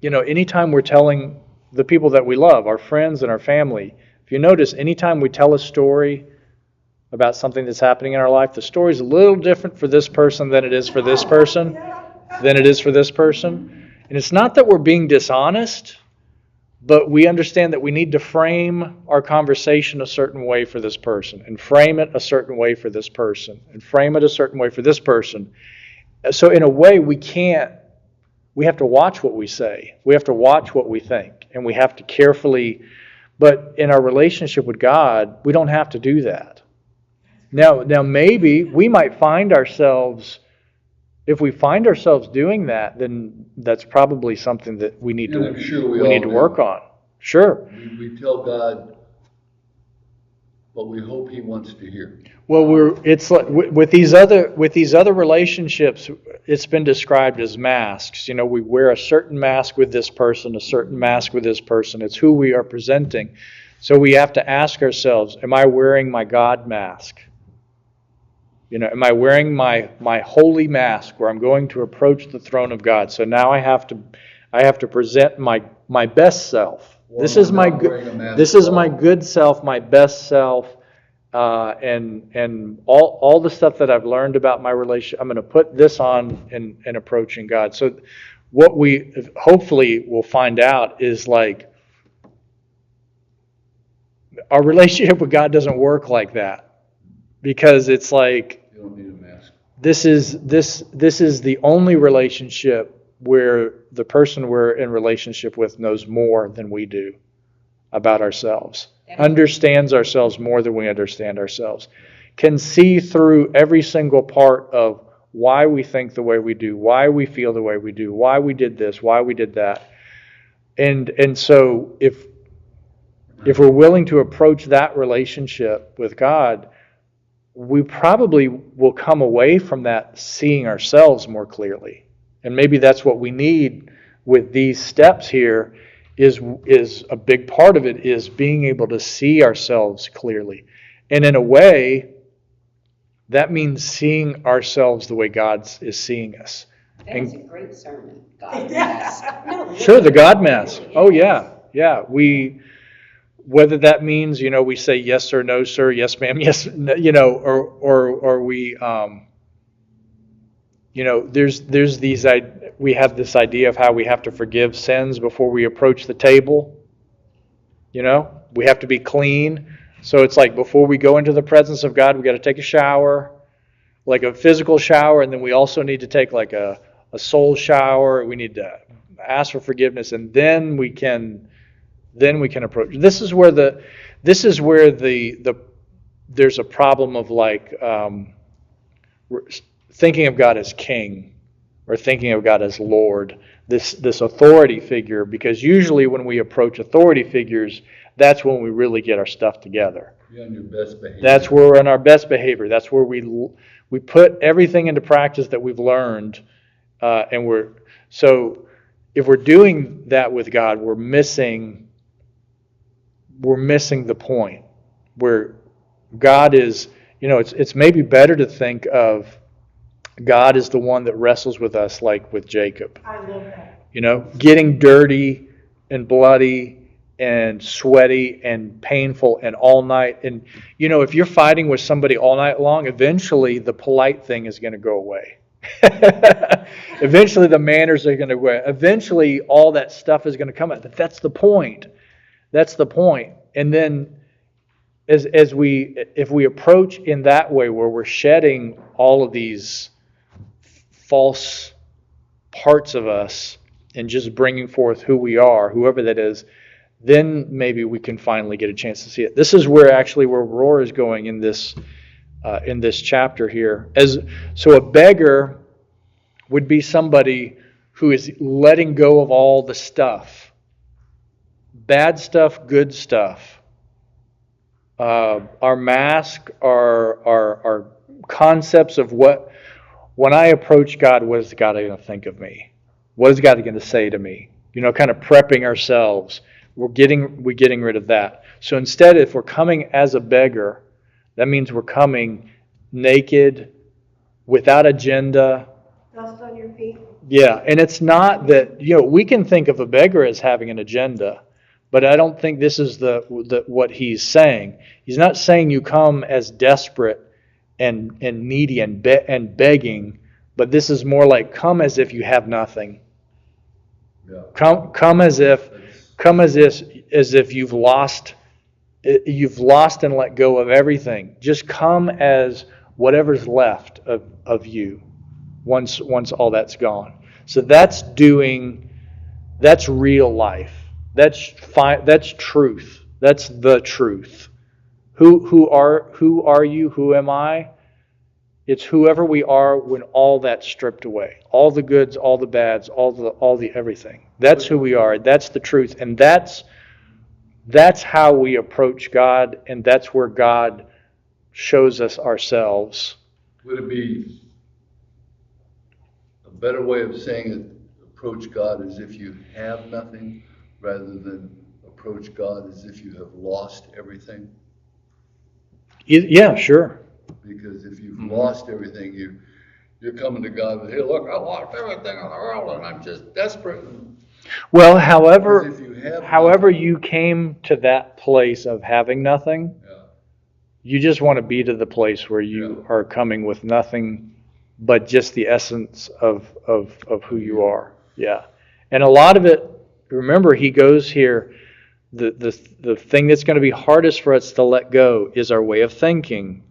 anytime we're telling the people that we love, our friends and our family, if you notice, anytime we tell a story about something that's happening in our life, the story's a little different for this person than it is for this person, And it's not that we're being dishonest, but we understand that we need to frame our conversation a certain way for this person, and frame it a certain way for this person, and frame it a certain way for this person. So in a way, we have to watch what we say. We have to watch what we think, and we have to carefully. But in our relationship with God, we don't have to do that. Now maybe we might find ourselves, if we find ourselves doing that, then that's probably something that we need And I'm sure we to all do. work on. Sure. We tell God what we hope He wants to hear. Well, it's like with these other relationships, it's been described as masks. We wear a certain mask with this person, a certain mask with this person. It's who we are presenting. So we have to ask ourselves, am I wearing my God mask? Am I wearing my holy mask where I'm going to approach the throne of God? So now I have to present my best self. This is my good self, my best self. And all the stuff that I've learned about my relationship, I'm going to put this on in approaching God. So what we hopefully will find out is like our relationship with God doesn't work like that, because it's like You don't need a mask. this is the only relationship where the person we're in relationship with knows more than we do about ourselves, understands ourselves more than we understand ourselves, can see through every single part of why we think the way we do, why we feel the way we do, why we did this, why we did that. And so if we're willing to approach that relationship with God, we probably will come away from that seeing ourselves more clearly. And maybe that's what we need with these steps here, is a big part of it is being able to see ourselves clearly. And in a way, that means seeing ourselves the way God is seeing us. That's a great sermon, God mask. Sure, the God mask. Oh, yeah. Yeah. Whether that means, we say yes sir, no sir, yes ma'am, yes, or we, there's these, we have this idea of how we have to forgive sins before we approach the table. We have to be clean. So it's like before we go into the presence of God, we got to take a shower, like a physical shower, and then we also need to take like a soul shower. We need to ask for forgiveness, and then we can approach. This is where there's a problem of like thinking of God as king or thinking of God as Lord, this authority figure, because usually when we approach authority figures, that's when we really get our stuff together. You're on your best behavior. That's where we're on our best behavior. That's where we put everything into practice that we've learned, so if we're doing that with God, we're missing the point where God is. It's maybe better to think of God as the one that wrestles with us, like with Jacob. I love that. Getting dirty and bloody and sweaty and painful and all night. And, if you're fighting with somebody all night long, eventually the polite thing is going to go away. Eventually the manners are going to go away. Eventually all that stuff is going to come out. But that's the point. That's the point. And then if we approach in that way where we're shedding all of these false parts of us and just bringing forth who we are, whoever that is, then maybe we can finally get a chance to see it. This is where Roar is going in this chapter here. So a beggar would be somebody who is letting go of all the stuff, bad stuff, good stuff. Our mask, our concepts of when I approach God, what is God going to think of me? What is God going to say to me? Kind of prepping ourselves. We're getting rid of that. So instead, if we're coming as a beggar, that means we're coming naked, without agenda. Dust on your feet. Yeah, and it's not that, we can think of a beggar as having an agenda, but I don't think this is what he's saying. He's not saying you come as desperate and needy and begging, but this is more like come as if you have nothing. Yeah. Come as if you've lost and let go of everything. Just come as whatever's left of you once all that's gone. So that's real life. That's truth. That's the truth. Who are you? Who am I? It's whoever we are when all that's stripped away. All the goods, all the bads, all the everything. That's who we are. That's the truth. And that's how we approach God, and that's where God shows us ourselves. Would it be a better way of saying it, approach God as if you have nothing, rather than approach God as if you have lost everything? Yeah, sure. Because if you've lost everything, you're coming to God with, hey, look, I lost everything in the world and I'm just desperate. Well, however Because if you have nothing, you came to that place of having nothing, yeah, you just want to be to the place where you are coming with nothing but just the essence of who you are. Yeah. And a lot of it, remember, he goes here, the thing that's going to be hardest for us to let go is our way of thinking.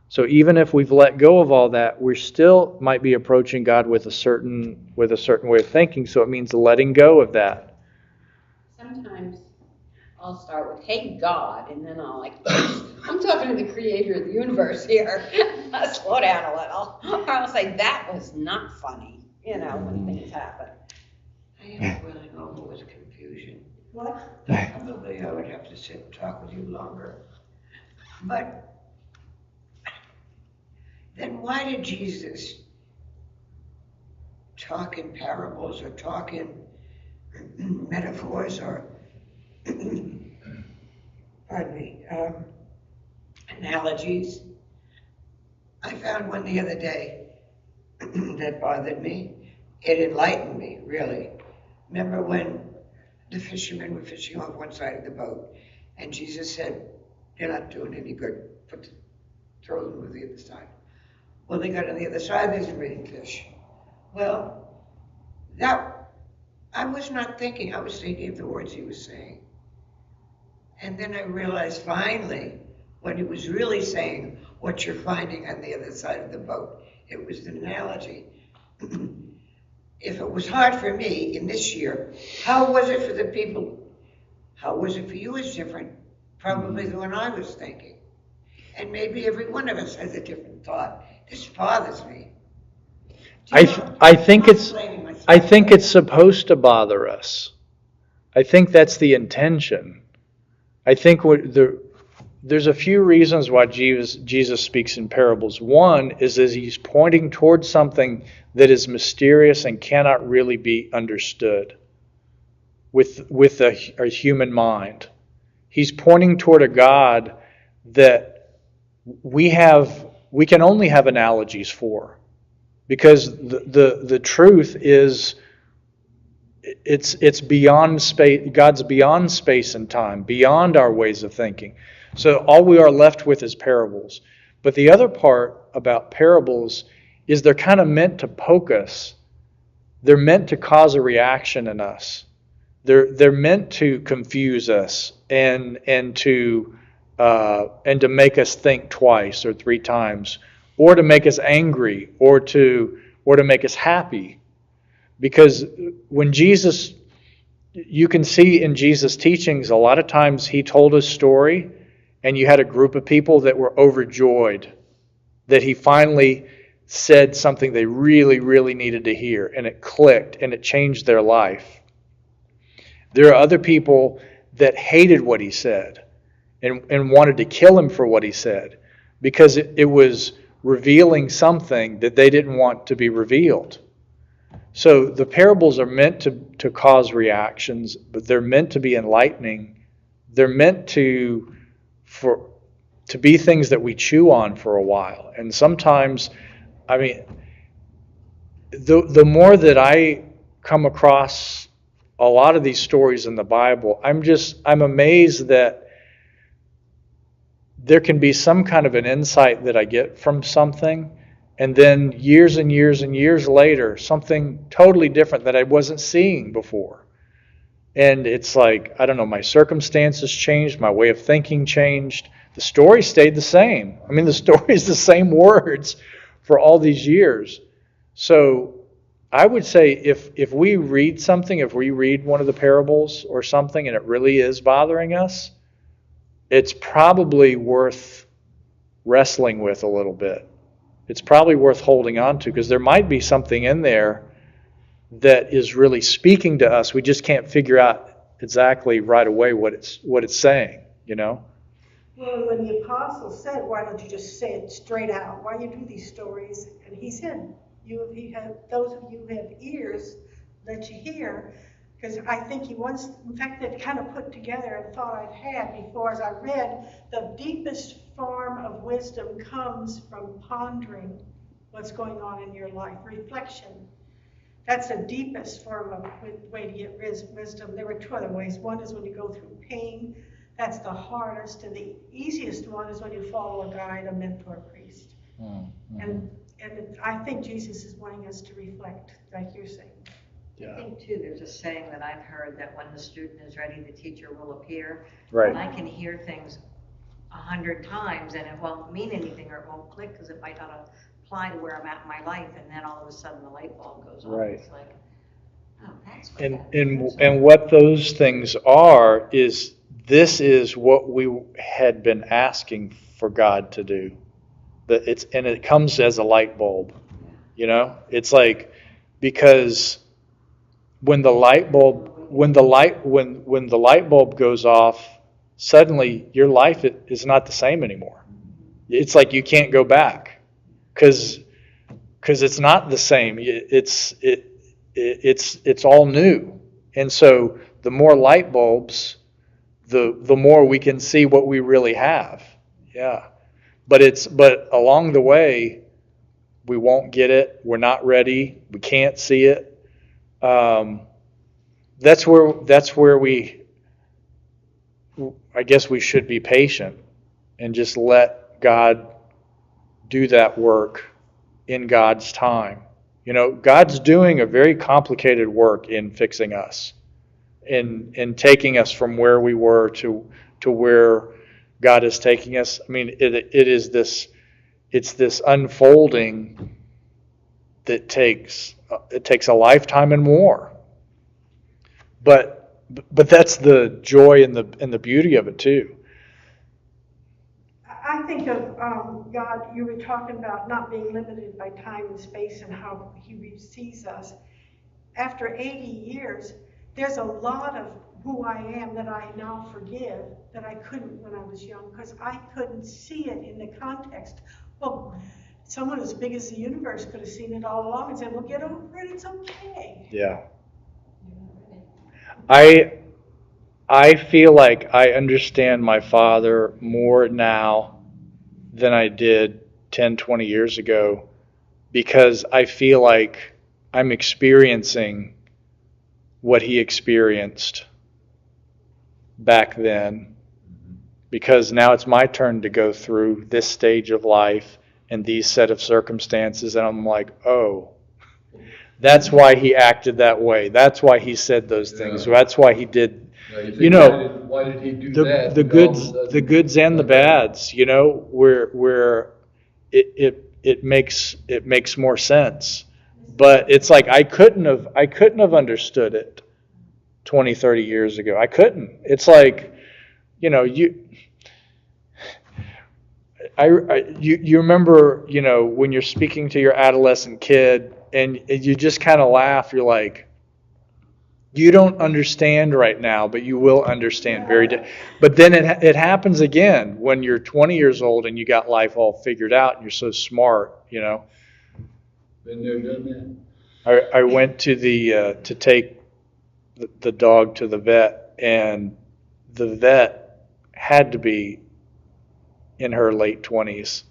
So even if we've let go of all that, we still might be approaching God with a certain way of thinking. So it means letting go of that. Sometimes I'll start with, hey, God, and then I'll I'm talking to the creator of the universe here. I'll slow down a little. Or I'll say, that was not funny, when things happen. I am willing over with confusion. What? Probably I would have to sit and talk with you longer. But then why did Jesus talk in parables or talk in metaphors or, pardon me, analogies? I found one the other day that bothered me. It enlightened me, really. Remember when the fishermen were fishing off one side of the boat, and Jesus said, "They're not doing any good. Throw them to the other side." Well, they got on the other side, there's a green fish. Well, I was not thinking, I was thinking of the words he was saying. And then I realized finally what he was really saying, what you're finding on the other side of the boat. It was an analogy. If it was hard for me in this year, how was it for the people? How was it for you is different, probably than what I was thinking. And maybe every one of us has a different thought. This bothers me. I think it's supposed to bother us. I think that's the intention. I think there's a few reasons why Jesus speaks in parables. One is he's pointing towards something that is mysterious and cannot really be understood with a human mind. He's pointing toward a God that we can only have analogies for, because the truth is it's beyond space. God's beyond space and time, beyond our ways of thinking. So all we are left with is parables. But the other part about parables is they're kind of meant to poke us. They're meant to cause a reaction in us. They're meant to confuse us and to make us think twice or three times, or to make us angry, or to make us happy. Because when Jesus, you can see in Jesus' teachings, a lot of times he told a story and you had a group of people that were overjoyed that he finally said something they really, really needed to hear, and it clicked and it changed their life. There are other people that hated what he said and wanted to kill him for what he said, because it was revealing something that they didn't want to be revealed. So the parables are meant to cause reactions, but they're meant to be enlightening. They're meant to be things that we chew on for a while. And sometimes, I mean, the more that I come across a lot of these stories in the Bible, I'm amazed that there can be some kind of an insight that I get from something, and then years and years and years later, something totally different that I wasn't seeing before. And it's like, I don't know, my circumstances changed, my way of thinking changed. The story stayed the same. I mean, the story is the same words for all these years. So I would say if we read something, if we read one of the parables or something and it really is bothering us, it's probably worth wrestling with a little bit. It's probably worth holding on to, because there might be something in there that is really speaking to us. We just can't figure out exactly right away what it's saying, you know? Well, when the apostle said, why don't you just say it straight out? Why you do these stories? And he said, those of you who have ears, let you hear. Because I think he wants, in fact, that kind of put together a thought I've had before as I read, the deepest form of wisdom comes from pondering what's going on in your life, reflection. That's the deepest form of way to get wisdom. There were two other ways. One is when you go through pain. That's the hardest, and the easiest one is when you follow a guide, a mentor, priest. Mm-hmm. And I think Jesus is wanting us to reflect, like you're saying. I think too, there's a saying that I've heard that when the student is ready, the teacher will appear. Right. And I can hear things 100 times and it won't mean anything, or it won't click because it might not apply to where I'm at in my life, and then all of a sudden the light bulb goes on. Right. It's like, oh, that's what And what those things are is, this is what we had been asking for God to do. And it comes as a light bulb. You know? It's like, because when the light bulb goes off, suddenly your life is not the same anymore. It's like you can't go back, because it's not the same. It's all new. And so the more light bulbs, the more we can see what we really have. Yeah. But along the way, we won't get it. We're not ready. We can't see it. That's where I guess we should be patient and just let God do that work in God's time. You know, God's doing a very complicated work in fixing us, in taking us from where we were to where God is taking us. I mean, it's this unfolding that takes a lifetime and more. But that's the joy and the beauty of it too. I think of God, you were talking about not being limited by time and space and how he sees us. After 80 years, there's a lot of who I am that I now forgive that I couldn't when I was young, because I couldn't see it in the context. Well, someone as big as the universe could have seen it all along and said, well, get over it, it's okay. Yeah. I feel like I understand my father more now than I did 10, 20 years ago, because I feel like I'm experiencing what he experienced back then, because now it's my turn to go through this stage of life and these set of circumstances, and I'm like, oh, That's why he acted that way. That's why he said those things. Yeah. That's why he did. Now, you think, You know, why did he do the that? the And all of a goods sudden- the goods and the bads, you know, where it makes more sense. But it's like I couldn't have understood it 20, 30 years ago. I couldn't. It's like, you know, you remember, you know, when you're speaking to your adolescent kid and you just kind of laugh, you're like, you don't understand right now, but you will understand but then it happens again when you're 20 years old and you got life all figured out and you're so smart, you know. Been there, done that. I went to to take the dog to the vet, and the vet had to be in her late 20s,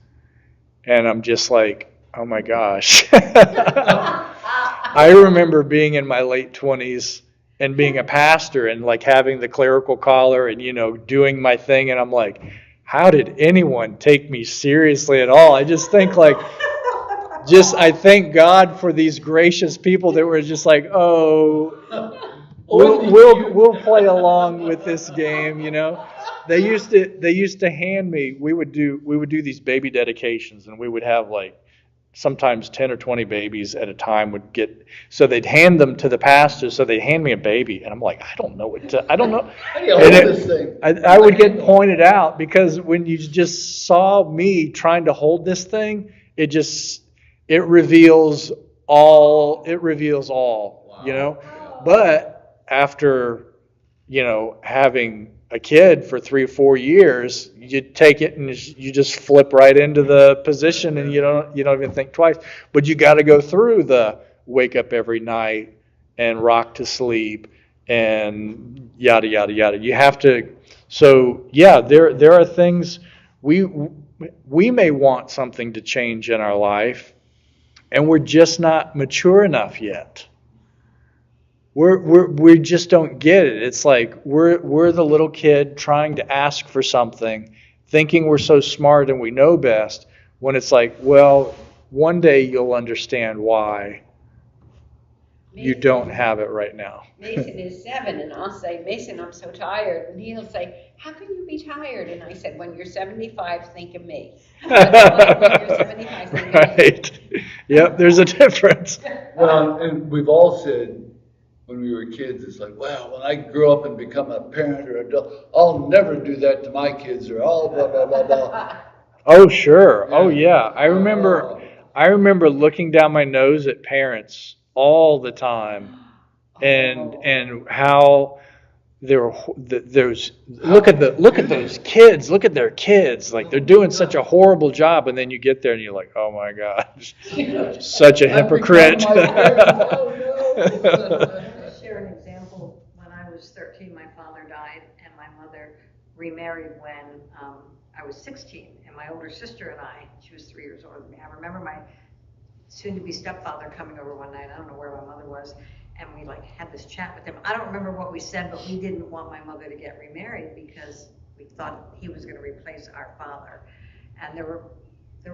and I'm just like, oh my gosh. I remember being in my late 20s and being a pastor and like having the clerical collar and, you know, doing my thing, and I'm like, how did anyone take me seriously at all? I just think like, I thank God for these gracious people that were just like, oh, we'll play along with this game, you know. They used to hand me. We would do these baby dedications, and we would have like sometimes 10 or 20 babies at a time would get. So they'd hand them to the pastor. So they'd hand me a baby, and I'm like, I don't know. How do you hold this thing? I would get pointed out because when you just saw me trying to hold this thing, it reveals all, Wow. you know. But after, you know, having a kid for 3 or 4 years, you take it and you just flip right into the position, and you don't even think twice. But you got to go through the wake up every night and rock to sleep and yada yada yada. You have to. So yeah, there are things we may want something to change in our life, and we're just not mature enough yet. We just don't get it. It's like we're the little kid trying to ask for something, thinking we're so smart and we know best, when it's like, well, one day you'll understand why you don't have it right now. Mason is 7, and I'll say, Mason, I'm so tired. And he'll say, how can you be tired? And I said, when you're 75, think of me. When you're 75, think of me. Right. Yep, there's a difference. Well, and we've all said when we were kids, it's like, well, when I grow up and become a parent or adult, I'll never do that to my kids, or all blah, blah, blah, blah. Oh, sure. Oh, yeah. I remember looking down my nose at parents all the time, and how there's look at those kids, look at their kids, like they're doing such a horrible job, and then you get there and you're like, oh my gosh, such a hypocrite. I'll share an example. When I was 13, my father died, and my mother remarried when I was 16. And my older sister and I, she was 3 years older than me. I remember my soon-to-be stepfather coming over one night. I don't know where my mother was, and we like had this chat with him. I don't remember what we said, but we didn't want my mother to get remarried because we thought he was going to replace our father. And there were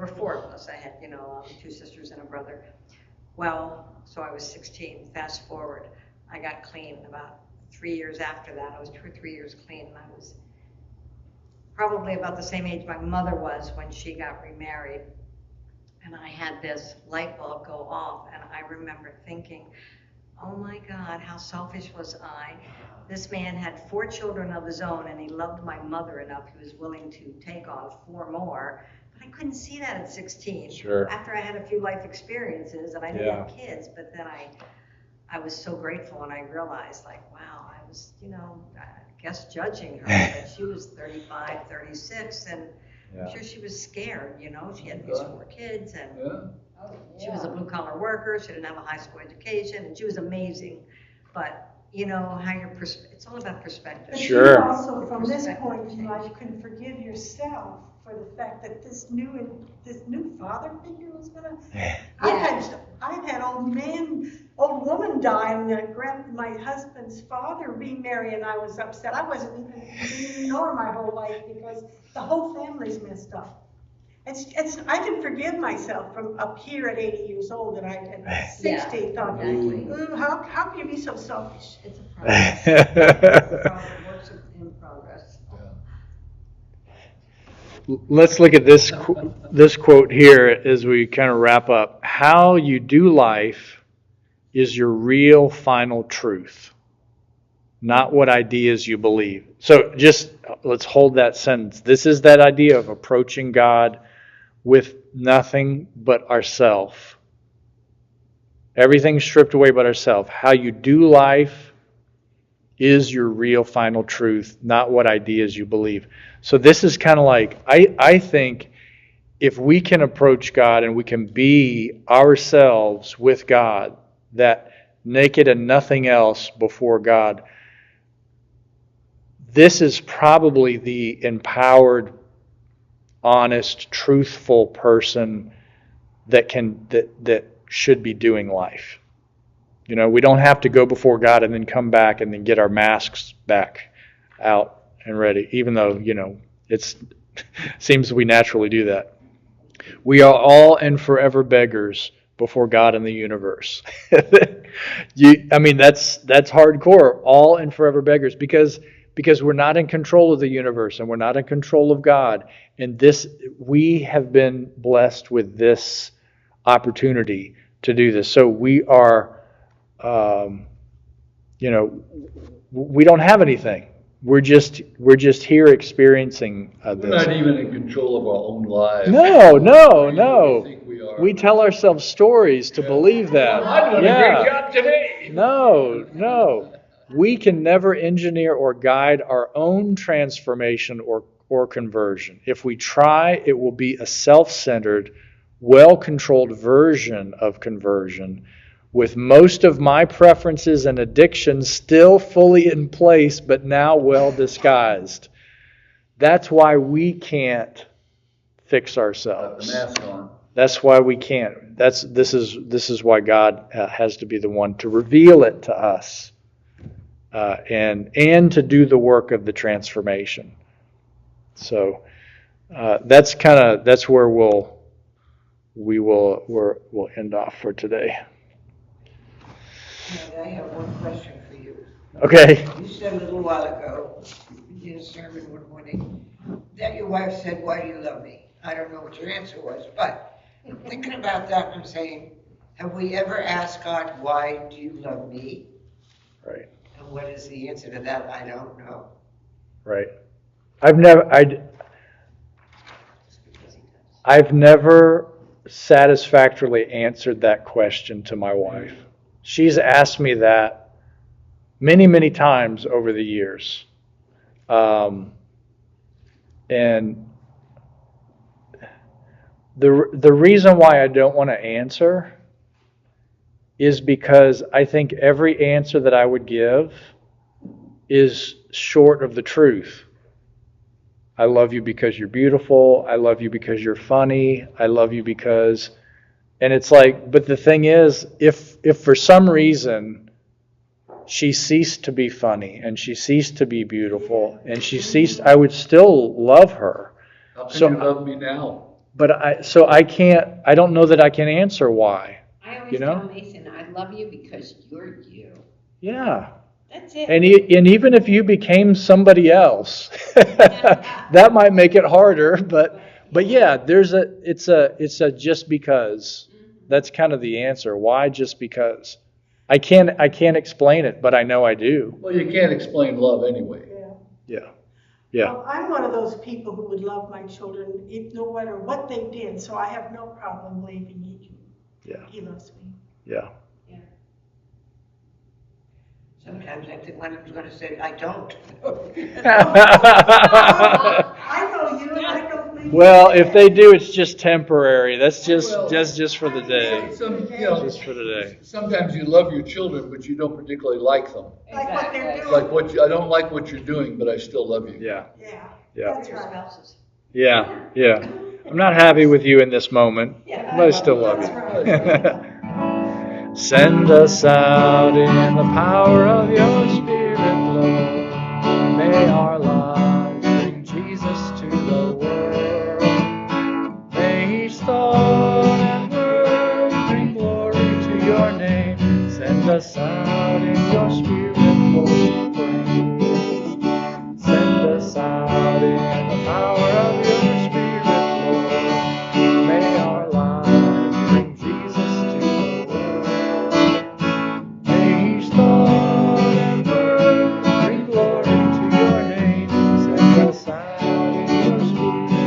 4 of us. I had 2 sisters and a brother. Well, so I was 16. Fast forward, I got clean about 3 years after that. I was 2 or 3 years clean, and I was probably about the same age my mother was when she got remarried. And I had this light bulb go off, and I remember thinking, oh my God, how selfish was I? This man had 4 children of his own, and he loved my mother enough, he was willing to take on 4 more. But I couldn't see that at 16. Sure. After I had a few life experiences, and I didn't have kids, but then I was so grateful, and I realized, like, wow, I was, I guess judging her, but she was 35, 36, and I'm sure she was scared, she had these 4 kids, and she was a blue-collar worker, she didn't have a high school education, and she was amazing, but how it's all about perspective. But Sure. you also, from this point in life, can forgive yourself for the fact that this new father figure was gonna. I've had old woman die, and my husband's father remarry, and I was upset. I wasn't even know her my whole life because the whole family's messed up. I can forgive myself from up here at 80 years old that I at 60 thought, exactly. How can you be so selfish? It's a process. It's a works in progress. Let's look at this quote here as we kind of wrap up. How you do life is your real final truth, not what ideas you believe. So just let's hold that sentence. This is that idea of approaching God with nothing but ourself. Everything stripped away but ourself. How you do life is your real final truth, not what ideas you believe. So this is kind of like, I think if we can approach God and we can be ourselves with God, that naked and nothing else before God, this is probably the empowered, honest, truthful person that should be doing life. You know, we don't have to go before God and then come back and then get our masks back out and ready, even though, you know, it seems we naturally do that. We are all and forever beggars before God and the universe. I mean, that's hardcore, all and forever beggars, because we're not in control of the universe and we're not in control of God. And we have been blessed with this opportunity to do this. So we are, we don't have anything. We're just here experiencing this. We're not even in control of our own lives. No. We think we are. We tell ourselves stories to believe that. I'm doing a great job today. No. We can never engineer or guide our own transformation or conversion. If we try, it will be a self-centered, well-controlled version of conversion, with most of my preferences and addictions still fully in place, but now well disguised. That's why we can't fix ourselves. Got the mask on. That's why we can't. This is why God has to be the one to reveal it to us, and to do the work of the transformation. So that's where we'll end off for today. And I have one question for you. Okay. You said a little while ago, in a sermon one morning, that your wife said, "Why do you love me?" I don't know what your answer was, but thinking about that, I'm saying, have we ever asked God, "Why do you love me?" Right. And what is the answer to that? I don't know. Right. I've never satisfactorily answered that question to my wife. She's asked me that many, many times over the years. And the reason why I don't want to answer is because I think every answer that I would give is short of the truth. I love you because you're beautiful. I love you because you're funny. I love you because... And it's like, but the thing is, if for some reason she ceased to be funny and she ceased to be beautiful and I would still love her. How can you love me now? But I don't know that I can answer why. I always tell Mason, I love you because you're you. Yeah. That's it. And even if you became somebody else, that might make it harder. But yeah, it's a just because. That's kind of the answer. Why just because? I can't explain it, but I know I do. Well, you can't explain love anyway. Yeah. Well, I'm one of those people who would love my children no matter what they did, so I have no problem believing he loves me. Yeah. Sometimes I think one of them's going to say, "I don't." I know you, and I don't believe Well, if they do, it's just temporary. That's just for the day. Just for the day. Sometimes you love your children, but you don't particularly like them. like what they're It's doing. like I don't like what you're doing, but I still love you. Yeah. Yeah, that's right. Yeah. I'm not happy with you in this moment, but I still love you. Send us out in the power of your Spirit, Lord. May our lives bring Jesus to the world. May us out in your spirit.